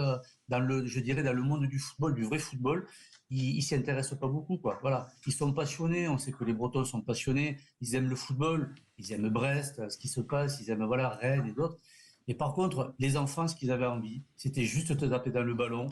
[SPEAKER 6] dans le monde du football, du vrai football, ils s'y intéressent pas beaucoup, quoi. Voilà, ils sont passionnés. On sait que les Bretons sont passionnés. Ils aiment le football, ils aiment Brest, ce qui se passe, ils aiment Rennes et d'autres. Et par contre, les enfants, ce qu'ils avaient envie, c'était juste te taper dans le ballon.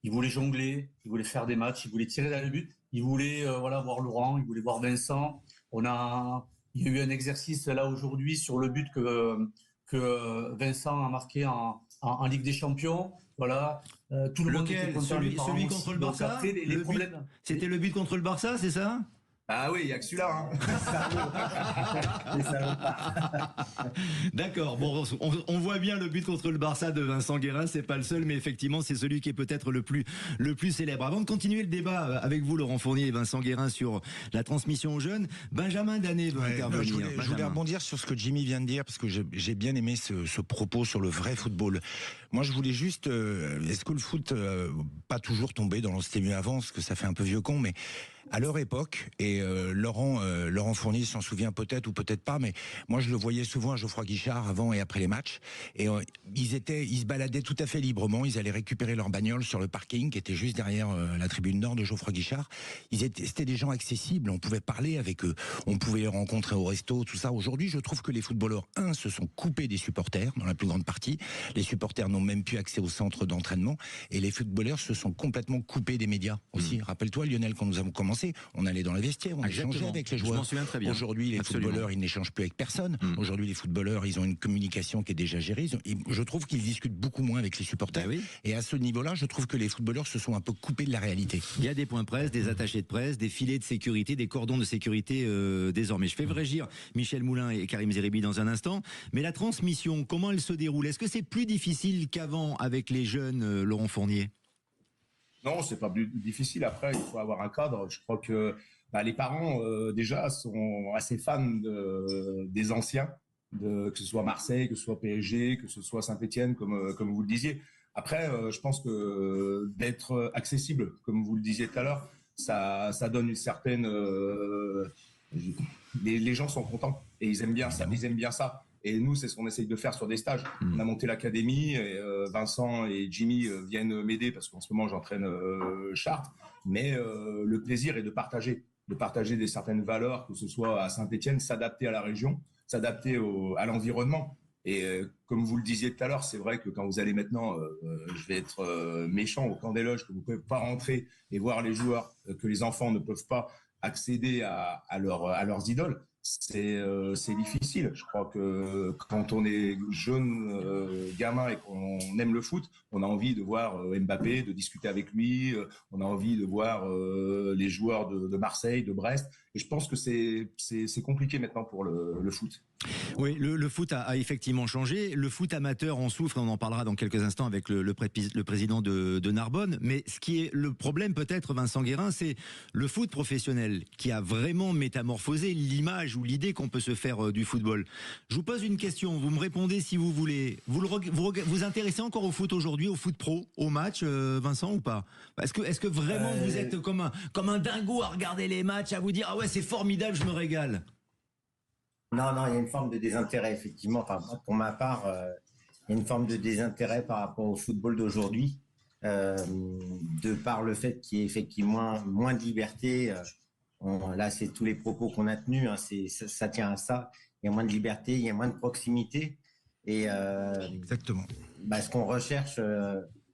[SPEAKER 6] Ils voulaient jongler, ils voulaient faire des matchs, ils voulaient tirer dans le but, ils voulaient voir Laurent, ils voulaient voir Vincent. Il y a eu un exercice là aujourd'hui sur le but que Vincent a marqué en Ligue des Champions. Voilà, tout le monde était content.
[SPEAKER 3] Celui contre le Barça.
[SPEAKER 6] Après, les problèmes.
[SPEAKER 3] C'était le but contre le Barça, c'est ça?
[SPEAKER 9] Ah oui, il n'y a que celui-là.
[SPEAKER 3] D'accord. Bon, on voit bien le but contre le Barça de Vincent Guérin. C'est pas le seul, mais effectivement, c'est celui qui est peut-être le plus célèbre. Avant de continuer le débat avec vous, Laurent Fournier et Vincent Guérin, sur la transmission aux jeunes, Benjamin Danet veut intervenir.
[SPEAKER 7] Je voulais rebondir sur ce que Jimmy vient de dire, parce que j'ai bien aimé ce propos sur le vrai football. Moi, je voulais juste, est-ce que le foot, pas toujours tombé dans c'était mieux avant, parce que ça fait un peu vieux con, mais à leur époque, et Laurent Fournier s'en souvient peut-être ou peut-être pas, mais moi je le voyais souvent à Geoffroy Guichard avant et après les matchs, et ils se baladaient tout à fait librement, ils allaient récupérer leur bagnole sur le parking qui était juste derrière la tribune nord de Geoffroy Guichard. C'était des gens accessibles, on pouvait parler avec eux, on pouvait les rencontrer au resto, tout ça. Aujourd'hui, je trouve que les footballeurs, se sont coupés des supporters, dans la plus grande partie. Les supporters n'ont même plus accès au centre d'entraînement, et les footballeurs se sont complètement coupés des médias aussi. Rappelle-toi, Lionel, quand nous avons commencé, on allait dans les vestiaires, on échangeait avec les joueurs.
[SPEAKER 3] Je m'en souviens très bien.
[SPEAKER 7] Aujourd'hui, les footballeurs, ils n'échangent plus avec personne. Aujourd'hui, les footballeurs, ils ont une communication qui est déjà gérée. Je trouve qu'ils discutent beaucoup moins avec les supporters. Et à ce niveau-là, je trouve que les footballeurs se sont un peu coupés de la réalité.
[SPEAKER 3] Il y a des points presse, des attachés de presse, des filets de sécurité, des cordons de sécurité désormais. Je fais réagir Michel Moulin et Karim Zeribi dans un instant. Mais la transmission, comment elle se déroule? Est-ce que c'est plus difficile qu'avant avec les jeunes, Laurent Fournier?
[SPEAKER 9] Non, c'est pas plus difficile. Après, il faut avoir un cadre. Je crois que les parents, déjà, sont assez fans des anciens, que ce soit Marseille, que ce soit PSG, que ce soit Saint-Etienne, comme vous le disiez. Après, je pense que d'être accessible, comme vous le disiez tout à l'heure, ça donne une certaine... les gens sont contents et ils aiment bien ça. Ils aiment bien ça. Et nous, c'est ce qu'on essaye de faire sur des stages. On a monté l'académie, et Vincent et Jimmy viennent m'aider parce qu'en ce moment, j'entraîne Chartres. Mais le plaisir est de partager des certaines valeurs, que ce soit à Saint-Etienne, s'adapter à la région, s'adapter à l'environnement. Et comme vous le disiez tout à l'heure, c'est vrai que quand vous allez maintenant, je vais être méchant, au camp des loges, que vous ne pouvez pas rentrer et voir les joueurs, que les enfants ne peuvent pas accéder à leurs idoles, c'est difficile. Je crois que quand on est jeune gamin et qu'on aime le foot, on a envie de voir Mbappé, de discuter avec lui, on a envie de voir les joueurs de Marseille, de Brest. Et je pense que c'est compliqué maintenant pour le foot.
[SPEAKER 3] Oui, le foot a effectivement changé. Le foot amateur en souffre, et on en parlera dans quelques instants avec le président de Narbonne. Mais ce qui est le problème peut-être, Vincent Guérin, c'est le foot professionnel qui a vraiment métamorphosé l'image ou l'idée qu'on peut se faire du football. Je vous pose une question, vous me répondez si vous voulez. Vous intéressez encore au foot aujourd'hui, au foot pro, au match, Vincent, ou pas? Est-ce que vraiment vous êtes comme un dingo à regarder les matchs, à vous dire « Ah ouais, c'est formidable, je me régale ».
[SPEAKER 8] Non, il y a une forme de désintérêt, effectivement. Enfin, pour ma part, il y a une forme de désintérêt par rapport au football d'aujourd'hui, de par le fait qu'il y ait effectivement moins de liberté. Là, c'est tous les propos qu'on a tenus, hein, ça tient à ça. Il y a moins de liberté, il y a moins de proximité. Et
[SPEAKER 7] exactement.
[SPEAKER 8] Ce qu'on recherche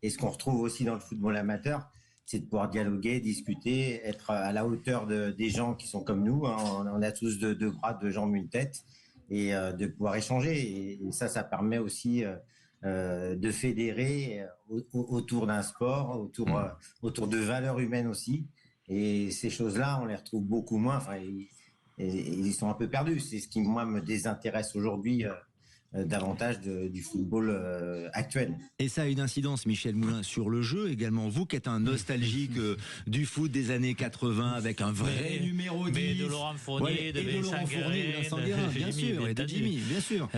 [SPEAKER 8] et ce qu'on retrouve aussi dans le football amateur, c'est de pouvoir dialoguer, discuter, être à la hauteur des gens qui sont comme nous. Hein. On a tous deux bras, deux jambes, une tête, et de pouvoir échanger. Et ça permet aussi de fédérer autour d'un sport, autour de valeurs humaines aussi. Et ces choses-là, on les retrouve beaucoup moins. Enfin, ils sont un peu perdus. C'est ce qui, moi, me désintéresse aujourd'hui davantage du football actuel.
[SPEAKER 3] Et ça a une incidence, Michel Moulin, sur le jeu également. Vous qui êtes un nostalgique du foot des années 80 avec un vrai numéro 10.
[SPEAKER 4] Mais de Laurent Fournier, de Vincent Guérin,
[SPEAKER 3] bien sûr, et de Jimmy, bien sûr.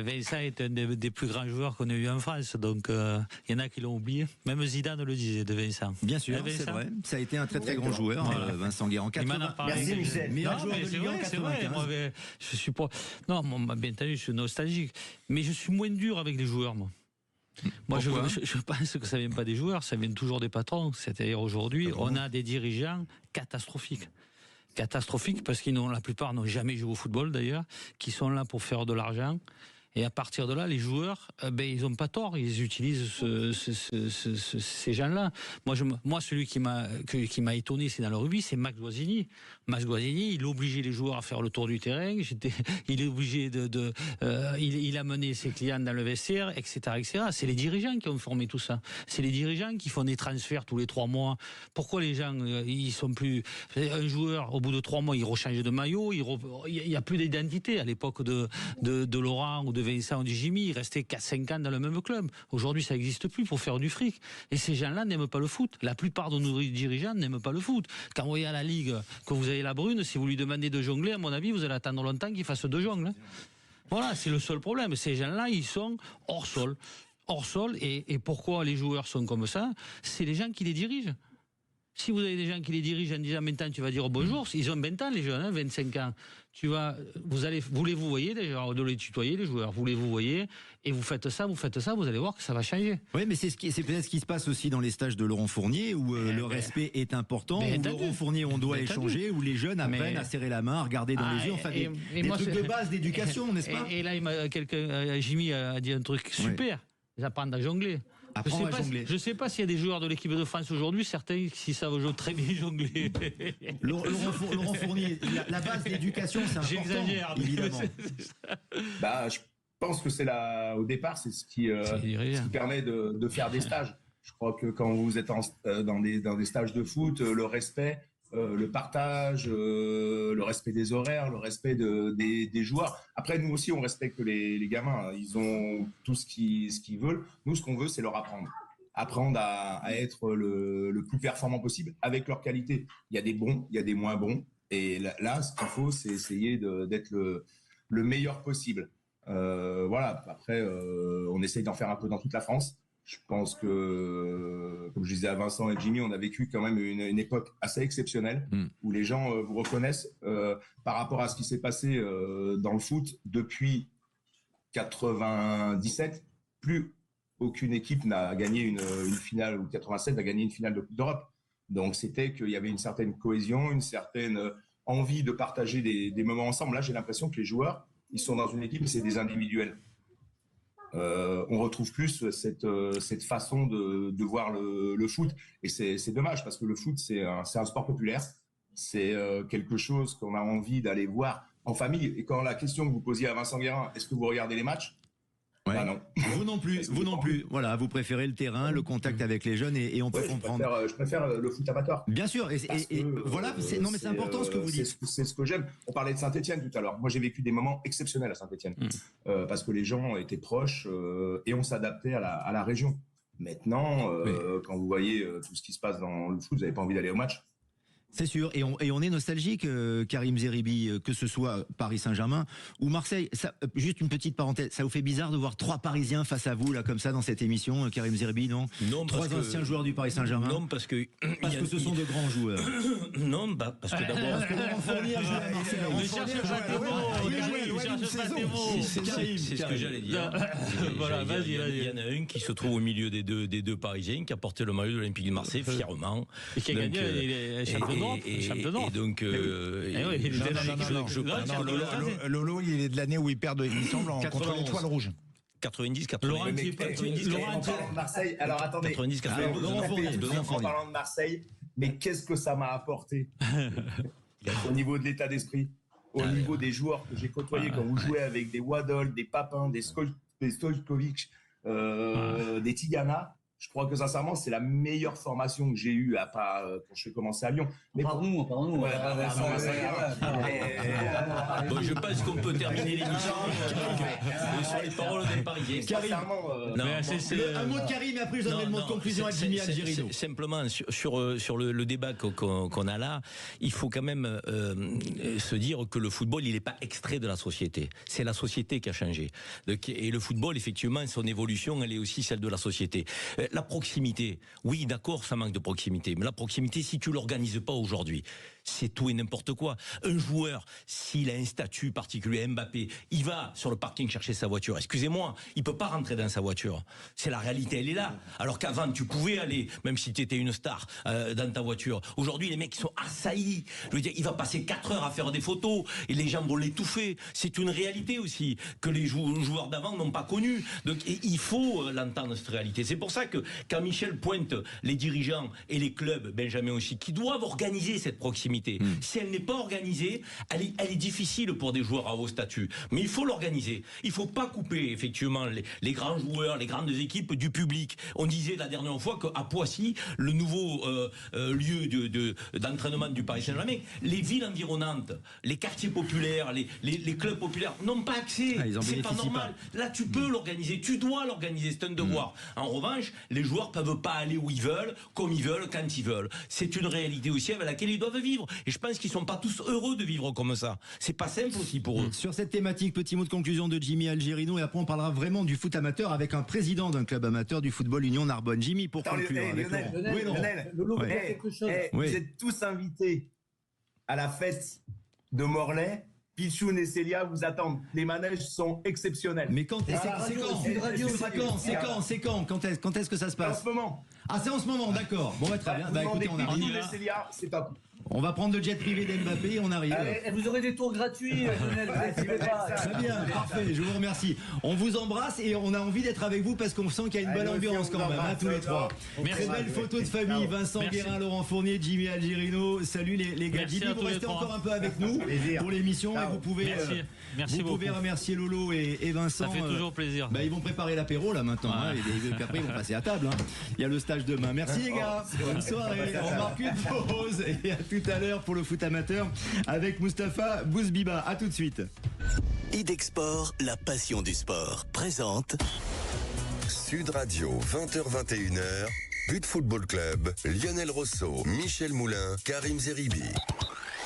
[SPEAKER 4] Vincent est un des plus grands joueurs qu'on ait eu en France, donc il y en a qui l'ont oublié. Même Zidane le disait de Vincent.
[SPEAKER 3] Bien sûr, c'est vrai. Ça a été un très très grand joueur, Vincent Guérin.
[SPEAKER 8] Merci Michel.
[SPEAKER 3] Meilleur joueur de Ligue 1 95.
[SPEAKER 4] Moi, je suis pas. Non, bien entendu, je suis nostalgique. Mais je suis moins dur avec les joueurs, moi. Moi, je pense que ça vient pas des joueurs, ça vient toujours des patrons. C'est-à-dire aujourd'hui, on a des dirigeants catastrophiques. Catastrophiques parce qu'ils la plupart n'ont jamais joué au football d'ailleurs, qui sont là pour faire de l'argent. Et à partir de là, les joueurs, ils n'ont pas tort. Ils utilisent ces gens-là. Moi, celui qui m'a étonné, c'est dans le rugby, c'est Max Guazzini. Max Guazzini, il obligeait les joueurs à faire le tour du terrain. Il est obligé il a mené ses clients dans le vestiaire, etc., etc. C'est les dirigeants qui ont formé tout ça. C'est les dirigeants qui font des transferts tous les 3 mois. Pourquoi les gens, ils sont plus... Un joueur, au bout de 3 mois, il rechange de maillot, il n'y a plus d'identité. À l'époque de Laurent ou de Vincent ou de Jimmy, ils restaient 4-5 ans dans le même club. Aujourd'hui, ça n'existe plus pour faire du fric. Et ces gens-là n'aiment pas le foot. La plupart de nos dirigeants n'aiment pas le foot. Quand vous voyez à la Ligue que vous avez la Brune, si vous lui demandez de jongler, à mon avis, vous allez attendre longtemps qu'il fasse 2 jongles. Voilà, c'est le seul problème. Ces gens-là, ils sont hors sol. Hors sol. Et pourquoi les joueurs sont comme ça? C'est les gens qui les dirigent. Si vous avez des gens qui les dirigent en disant maintenant tu vas dire bonjour, ils ont 20 ans les jeunes, 25 ans. Vous les voyez déjà, de les tutoyer les joueurs, vous les voyez et vous faites ça, vous allez voir que ça va changer.
[SPEAKER 3] Oui, mais c'est peut-être ce qui se passe aussi dans les stages de Laurent Fournier où le respect est important, où Laurent Fournier on doit échanger, où les jeunes apprennent à serrer la main, à regarder dans les yeux, enfin des trucs de base d'éducation, n'est-ce pas?
[SPEAKER 4] Et là, Jimmy a dit un truc super, ils apprennent à jongler. Je ne sais pas s'il y a des joueurs de l'équipe de France aujourd'hui, certains qui savent jouer très bien jongler.
[SPEAKER 3] Laurent Fournier, la base d'éducation, c'est important.
[SPEAKER 4] J'exagère,
[SPEAKER 3] évidemment.
[SPEAKER 9] Je pense que au départ, c'est ce qui permet de faire des stages. Je crois que quand vous êtes dans des stages de foot, le respect, le partage, le respect des horaires, le respect des joueurs. Après, nous aussi, on respecte les gamins. Ils ont tout ce qu'ils veulent. Nous, ce qu'on veut, c'est leur apprendre. Apprendre à être le plus performant possible avec leur qualité. Il y a des bons, il y a des moins bons. Et là, ce qu'il faut, c'est essayer d'être le meilleur possible. Voilà. Après, on essaye d'en faire un peu dans toute la France. Je pense que, comme je disais à Vincent et Jimmy, on a vécu quand même une époque assez exceptionnelle où les gens vous reconnaissent par rapport à ce qui s'est passé dans le foot depuis 97. Plus aucune équipe n'a gagné une finale, ou 87 n'a gagné une finale de Coupe d'Europe. Donc c'était qu'il y avait une certaine cohésion, une certaine envie de partager des moments ensemble. Là, j'ai l'impression que les joueurs, ils sont dans une équipe et c'est des individuels. On retrouve plus cette façon de voir le foot et c'est dommage parce que le foot c'est un sport populaire, c'est quelque chose qu'on a envie d'aller voir en famille. Et quand la question que vous posiez à Vincent Guérin, est-ce que vous regardez les matchs?
[SPEAKER 3] Ouais.
[SPEAKER 9] Non.
[SPEAKER 3] Vous non plus. Voilà, vous préférez le terrain, le contact avec les jeunes et on peut comprendre.
[SPEAKER 9] Je préfère le foot amateur.
[SPEAKER 3] Bien sûr. Et voilà, mais c'est important ce que vous dites.
[SPEAKER 9] C'est ce que j'aime. On parlait de Saint-Etienne tout à l'heure. Moi, j'ai vécu des moments exceptionnels à Saint-Etienne parce que les gens étaient proches et on s'adaptait à la région. Maintenant, quand vous voyez tout ce qui se passe dans le foot, vous n'avez pas envie d'aller au match.
[SPEAKER 3] C'est sûr, et on est nostalgique, Karim Zeribi, que ce soit Paris Saint-Germain ou Marseille. Juste une petite parenthèse, ça vous fait bizarre de voir 3 Parisiens face à vous, là, comme ça, dans cette émission, Karim Zeribi, non? Non, 3 anciens joueurs du Paris Saint-Germain.
[SPEAKER 5] Non, parce que
[SPEAKER 3] ce sont de grands joueurs.
[SPEAKER 5] Non, parce que d'abord.
[SPEAKER 3] Parce que Laurent Fournier a joué à Marseille.
[SPEAKER 5] C'est ce que j'allais dire.
[SPEAKER 4] Voilà, vas-y.
[SPEAKER 5] Il y en a un qui se trouve au milieu des deux Parisiens, qui a porté le maillot de l'Olympique de Marseille fièrement.
[SPEAKER 4] Et qui a gagné les champions.
[SPEAKER 5] Et donc,
[SPEAKER 7] Lolo, il est de l'année où ils perdent, il semble, contre l'Étoile Rouge.
[SPEAKER 5] 90,
[SPEAKER 9] Laurent de Marseille. Alors attendez.
[SPEAKER 5] 90, 91.
[SPEAKER 9] En parlant de Marseille, mais qu'est-ce que ça m'a apporté au niveau de l'état d'esprit, au niveau des joueurs que j'ai côtoyés quand vous jouez avec des Waddle, des Papin, des Stojkovic, des Tigana. Je crois que sincèrement, c'est la meilleure formation que j'ai eue à part quand je suis commencé à Lyon. Mais
[SPEAKER 6] pardon.
[SPEAKER 5] Bon, je pense qu'on peut terminer l'émission sur les paroles des Parisiens.
[SPEAKER 3] Un mot de Karim et après je donnerai le mot de conclusion à Jimmy Algerino.
[SPEAKER 5] Simplement sur le débat qu'on a là, il faut quand même se dire que le football, il n'est pas extrait de la société. C'est la société qui a changé. Et le football, effectivement, son évolution, elle est aussi celle de la société. La proximité, oui, d'accord, ça manque de proximité. Mais la proximité, si tu l'organises pas aujourd'hui, c'est tout et n'importe quoi. Un joueur, s'il a un statut particulier, Mbappé, il va sur le parking chercher sa voiture. Excusez-moi, il peut pas rentrer dans sa voiture. C'est la réalité, elle est là. Alors qu'avant, tu pouvais aller, même si tu étais une star, dans ta voiture. Aujourd'hui, les mecs, ils sont assaillis. Je veux dire, il va passer 4 heures à faire des photos et les gens vont l'étouffer. C'est une réalité aussi que les joueurs d'avant n'ont pas connue. Donc, il faut l'entendre, cette réalité. C'est pour ça que quand Michel pointe les dirigeants et les clubs, Benjamin aussi, qui doivent organiser cette proximité. Si elle n'est pas organisée, elle est difficile pour des joueurs à haut statut. Mais il faut l'organiser. Il ne faut pas couper, effectivement, les grands joueurs, les grandes équipes du public. On disait la dernière fois qu'à Poissy, le nouveau lieu d'entraînement du Paris Saint-Germain, les villes environnantes, les quartiers populaires, les clubs populaires n'ont pas accès. C'est pas normal. Là, tu peux l'organiser. Tu dois l'organiser. C'est un devoir. En revanche, les joueurs ne peuvent pas aller où ils veulent, comme ils veulent, quand ils veulent. C'est une réalité aussi avec laquelle ils doivent vivre. Et je pense qu'ils sont pas tous heureux de vivre comme ça. C'est pas simple aussi pour eux.
[SPEAKER 3] Sur cette thématique, petit mot de conclusion de Jimmy Algerino, et après on parlera vraiment du foot amateur avec un président d'un club amateur du football Union Narbonne. Jimmy, pour conclure.
[SPEAKER 9] Lionel, vous êtes tous invités à la fête de Morlaix. Pichoun et Célia vous attendent. Les manèges sont exceptionnels.
[SPEAKER 3] Mais quand c'est quand Quand est-ce que ça se passe?
[SPEAKER 9] En ce moment.
[SPEAKER 3] Ah, c'est en ce moment, d'accord. Bon, très bien. Bah, écoutez, on arrive.
[SPEAKER 9] Pichoun et Célia, c'est top.
[SPEAKER 3] On va prendre le jet privé d'Mbappé et on arrive.
[SPEAKER 6] Allez, vous aurez des tours gratuits, Lionel.
[SPEAKER 3] Très bien, parfait, je vous remercie. On vous embrasse et on a envie d'être avec vous parce qu'on sent qu'il y a une bonne ambiance quand même, tous les trois. Très belle photo de famille, Vincent Guérin, Laurent Fournier, Jimmy Algerino. Salut les gars. Jimmy, vous restez encore un peu avec nous pour l'émission et vous pouvez, remercier Lolo et Vincent.
[SPEAKER 4] Ça fait toujours plaisir.
[SPEAKER 3] Ils vont préparer l'apéro là maintenant, et puis après ils vont passer à table. Il y a le stage demain. Merci les gars, bonne soirée. On marque une pause et à tout à l'heure pour le foot amateur avec Mustapha Bouzbiba. À tout de suite.
[SPEAKER 1] Idexport, la passion du sport, présente
[SPEAKER 2] Sud Radio, 20h-21h, But Football Club, Lionel Rosso, Michel Moulin, Karim Zeribi.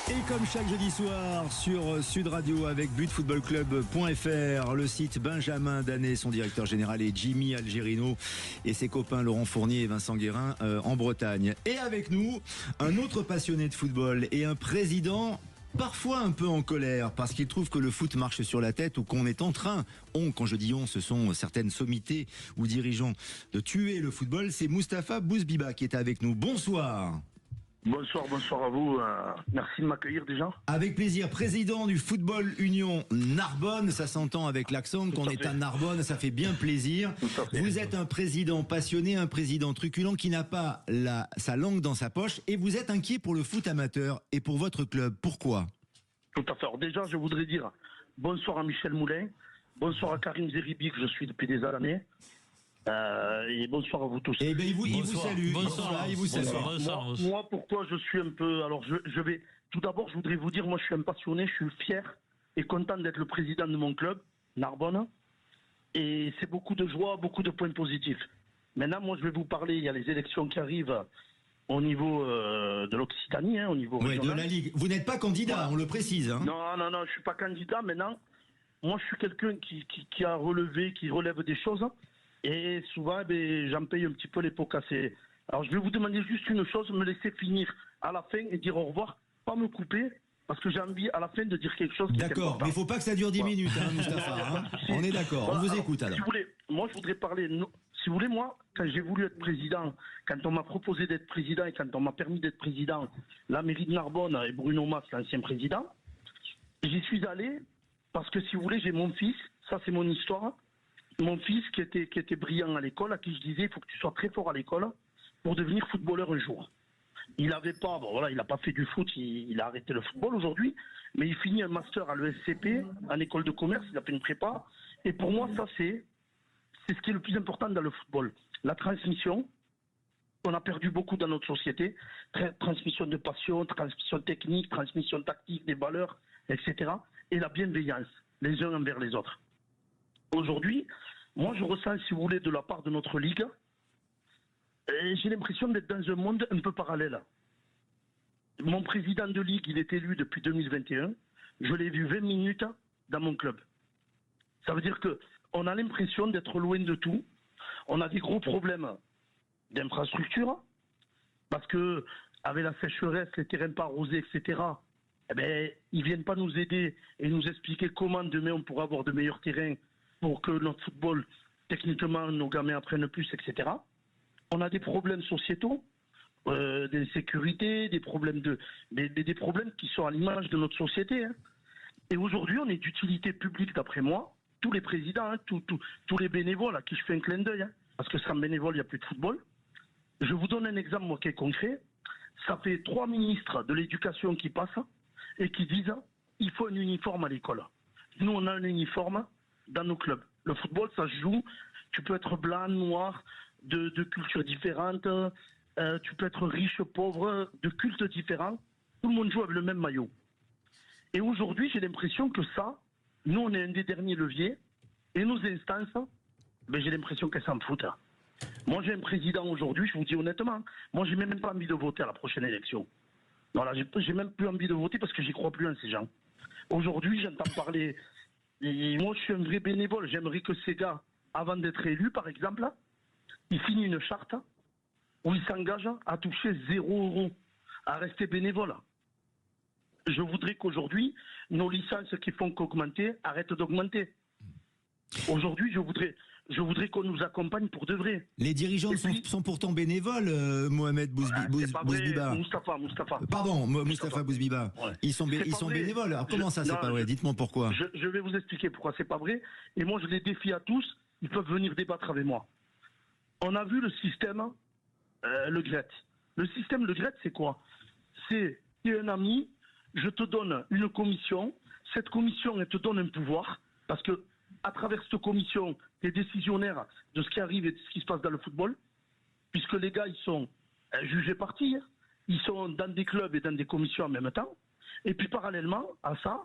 [SPEAKER 3] Et comme chaque jeudi soir sur Sud Radio avec butfootballclub.fr, le site, Benjamin Danet, son directeur général, et Jimmy Algerino et ses copains Laurent Fournier et Vincent Guérin en Bretagne. Et avec nous, un autre passionné de football et un président parfois un peu en colère parce qu'il trouve que le foot marche sur la tête ou qu'on est en train, quand je dis on, ce sont certaines sommités ou dirigeants, de tuer le football. C'est Mustapha Bouzbiba qui est avec nous. Bonsoir.
[SPEAKER 10] Bonsoir à vous. Merci de m'accueillir déjà.
[SPEAKER 3] Avec plaisir. Président du Football Union Narbonne, ça s'entend avec l'accent qu'on est à Narbonne, ça fait bien plaisir. Vous êtes un président passionné, un président truculent qui n'a pas sa langue dans sa poche et vous êtes inquiet pour le foot amateur et pour votre club. Pourquoi?
[SPEAKER 10] Tout à fait. Alors déjà, je voudrais dire bonsoir à Michel Moulin, bonsoir à Karim Zeribi que je suis depuis des années. Et bonsoir à vous tous.
[SPEAKER 3] Eh bien, il vous salue.
[SPEAKER 4] Bonsoir.
[SPEAKER 3] Il vous salue.
[SPEAKER 10] Moi, pourquoi je suis un peu... Alors, je vais... Tout d'abord, je voudrais vous dire, moi, je suis un passionné, je suis fier et content d'être le président de mon club, Narbonne. Et c'est beaucoup de joie, beaucoup de points positifs. Maintenant, moi, je vais vous parler, il y a les élections qui arrivent au niveau de l'Occitanie, au niveau régional.
[SPEAKER 3] De la Ligue. Vous n'êtes pas candidat, on le précise.
[SPEAKER 10] Non, je suis pas candidat. Maintenant, moi, je suis quelqu'un qui relève des choses. Et souvent, j'en paye un petit peu les pots cassés. Alors, je vais vous demander juste une chose, me laisser finir à la fin et dire au revoir, pas me couper, parce que j'ai envie à la fin de dire quelque chose.
[SPEAKER 3] D'accord, mais il ne faut pas que ça dure 10 minutes, Mustapha. On est d'accord, on vous écoute alors.
[SPEAKER 10] Si vous voulez, moi, je voudrais parler. Si vous voulez, moi, quand j'ai voulu être président, quand on m'a proposé d'être président et quand on m'a permis d'être président, la mairie de Narbonne et Bruno Mas, l'ancien président, j'y suis allé parce que, si vous voulez, j'ai mon fils, ça c'est mon histoire. Mon fils qui était brillant à l'école, à qui je disais il faut que tu sois très fort à l'école pour devenir footballeur un jour. Il n'avait pas, il n'a pas fait du foot, il a arrêté le football aujourd'hui, mais il finit un master à l'ESCP, en école de commerce, il a fait une prépa. Et pour moi, ça c'est ce qui est le plus important dans le football. La transmission, on a perdu beaucoup dans notre société. Transmission de passion, transmission technique, transmission tactique, des valeurs, etc. Et la bienveillance, les uns envers les autres. Aujourd'hui, moi je ressens, si vous voulez, de la part de notre ligue, j'ai l'impression d'être dans un monde un peu parallèle. Mon président de ligue, il est élu depuis 2021. Je l'ai vu 20 minutes dans mon club. Ça veut dire qu'on a l'impression d'être loin de tout. On a des gros problèmes d'infrastructure. Parce que avec la sécheresse, les terrains pas arrosés, etc., eh ben, ils viennent pas nous aider et nous expliquer comment demain on pourra avoir de meilleurs terrains pour que notre football, techniquement, nos gamins apprennent plus, etc. On a des problèmes sociétaux, d'insécurité, des problèmes des problèmes qui sont à l'image de notre société. Hein. Et aujourd'hui, on est d'utilité publique, d'après moi. Tous les présidents, hein, tous les bénévoles à qui je fais un clin d'œil, hein, parce que sans bénévoles, il n'y a plus de football. Je vous donne un exemple, moi, qui est concret. Ça fait 3 ministres de l'éducation qui passent et qui disent il faut un uniforme à l'école. Nous, on a un uniforme dans nos clubs. Le football, ça se joue. Tu peux être blanc, noir, de cultures différentes. Tu peux être riche, pauvre, de cultes différents. Tout le monde joue avec le même maillot. Et aujourd'hui, j'ai l'impression que ça, nous, on est un des derniers leviers. Et nos instances, ben, j'ai l'impression qu'elles s'en foutent. Moi, j'ai un président aujourd'hui, je vous dis honnêtement, moi, j'ai même pas envie de voter à la prochaine élection. Voilà, j'ai même plus envie de voter parce que j'y crois plus en ces gens. Aujourd'hui, j'entends parler. Et moi, je suis un vrai bénévole. J'aimerais que ces gars, avant d'être élus, par exemple, ils signent une charte où ils s'engagent à toucher 0 €, à rester bénévoles. Je voudrais qu'aujourd'hui, nos licences qui font qu'augmenter arrêtent d'augmenter. Aujourd'hui, je voudrais qu'on nous accompagne pour de vrai.
[SPEAKER 3] Les dirigeants sont pourtant bénévoles, Mohamed Bouzbiba.
[SPEAKER 10] Moustapha.
[SPEAKER 3] Pardon, Moustapha Bouzbiba. Ouais. Ils sont bénévoles. Alors comment ça, c'est pas vrai? Dites-moi pourquoi.
[SPEAKER 10] Je vais vous expliquer pourquoi c'est pas vrai. Et moi, je les défie à tous. Ils peuvent venir débattre avec moi. On a vu le système, le GRET. Le système, le GRET, c'est quoi? C'est un ami, je te donne une commission. Cette commission, elle te donne un pouvoir. Parce que à travers cette commission, tu es décisionnaire de ce qui arrive et de ce qui se passe dans le football, puisque les gars, ils sont jugés partis, hein. Ils sont dans des clubs et dans des commissions en même temps. Et puis parallèlement à ça,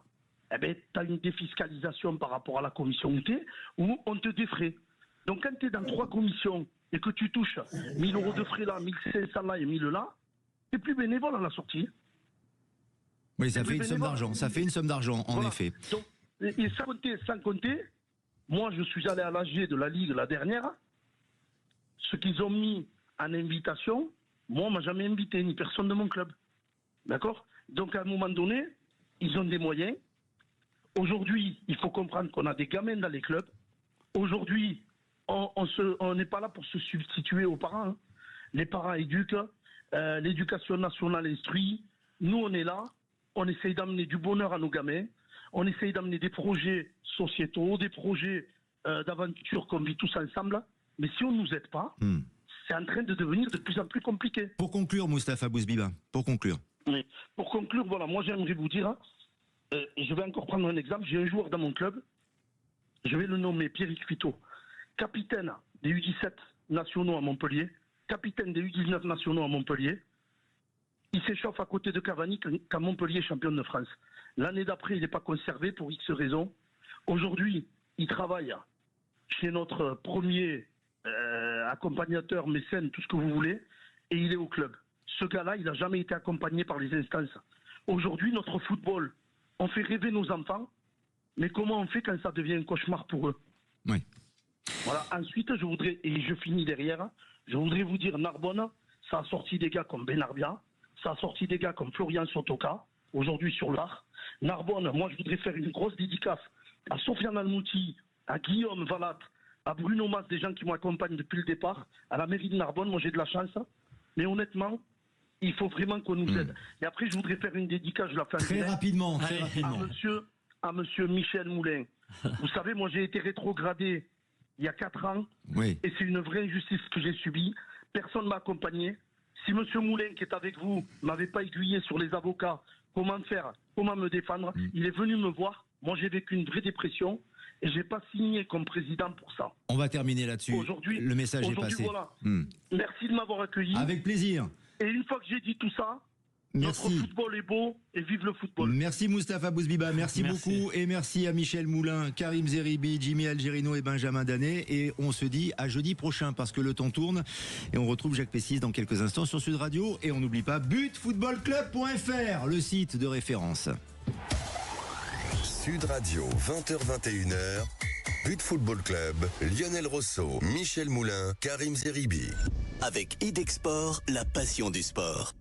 [SPEAKER 10] eh ben, tu as une défiscalisation par rapport à la commission où tu es, où on te défraie. Donc quand tu es dans 3 commissions et que tu touches 1 000 € de frais là, 1 500 là et 1 000 là, tu n'es plus bénévole à la sortie.
[SPEAKER 3] Oui, ça fait une somme d'argent. Ça fait une somme d'argent, en effet.
[SPEAKER 10] Donc, et sans compter, moi, je suis allé à l'AG de la Ligue la dernière. Ce qu'ils ont mis en invitation, moi, on m'a jamais invité, ni personne de mon club. D'accord? Donc, à un moment donné, ils ont des moyens. Aujourd'hui, il faut comprendre qu'on a des gamins dans les clubs. Aujourd'hui, on n'est pas là pour se substituer aux parents. Hein. Les parents éduquent, l'éducation nationale instruit. Nous, on est là, on essaye d'amener du bonheur à nos gamins. On essaye d'amener des projets sociétaux, des projets d'aventure qu'on vit tous ensemble. Mais si on ne nous aide pas, c'est en train de devenir de plus en plus compliqué.
[SPEAKER 3] Pour conclure, Moustapha Bouzbiba, pour conclure.
[SPEAKER 10] Oui. Pour conclure, voilà, moi j'aimerais vous dire, je vais encore prendre un exemple. J'ai un joueur dans mon club, je vais le nommer Pierrick Fito, capitaine des U17 nationaux à Montpellier, capitaine des U19 nationaux à Montpellier. Il s'échauffe à côté de Cavani quand Montpellier est championne de France. L'année d'après, il n'est pas conservé pour X raisons. Aujourd'hui, il travaille chez notre premier accompagnateur, mécène, tout ce que vous voulez, et il est au club. Ce gars-là, il n'a jamais été accompagné par les instances. Aujourd'hui, notre football, on fait rêver nos enfants, mais comment on fait quand ça devient un cauchemar pour eux?
[SPEAKER 3] Oui.
[SPEAKER 10] Voilà. Ensuite, je voudrais, et je finis derrière, je voudrais vous dire, Narbonne, ça a sorti des gars comme Benarbia, ça a sorti des gars comme Florian Sotoka, aujourd'hui sur l'art. Narbonne, moi je voudrais faire une grosse dédicace à Sofiane Almouti, à Guillaume Valat, à Bruno Mas, des gens qui m'accompagnent depuis le départ, à la mairie de Narbonne, moi j'ai de la chance. Mais honnêtement, il faut vraiment qu'on nous aide. Et après, je voudrais faire une dédicace, je la fais
[SPEAKER 3] très rapidement.
[SPEAKER 10] À monsieur Michel Moulin. Vous savez, moi j'ai été rétrogradé il y a 4 ans, et c'est une vraie injustice que j'ai subie. Personne ne m'a accompagné. Si monsieur Moulin, qui est avec vous, ne m'avait pas aiguillé sur les avocats, comment faire, comment me défendre, il est venu me voir. Moi, j'ai vécu une vraie dépression et je n'ai pas signé comme président pour ça.
[SPEAKER 3] On va terminer là-dessus. Le message est passé.
[SPEAKER 10] Voilà. Merci de m'avoir accueilli.
[SPEAKER 3] Avec plaisir.
[SPEAKER 10] Et une fois que j'ai dit tout ça, notre football est beau et vive le football.
[SPEAKER 3] Merci Moustapha Bouzbiba, merci beaucoup. Et merci à Michel Moulin, Karim Zeribi, Jimmy Algerino et Benjamin Danet. Et on se dit à jeudi prochain parce que le temps tourne. Et on retrouve Jacques Pessis dans quelques instants sur Sud Radio. Et on n'oublie pas butfootballclub.fr, le site de référence.
[SPEAKER 2] Sud Radio, 20h-21h. But Football Club, Lionel Rosso, Michel Moulin, Karim Zeribi.
[SPEAKER 1] Avec Idexport, la passion du sport.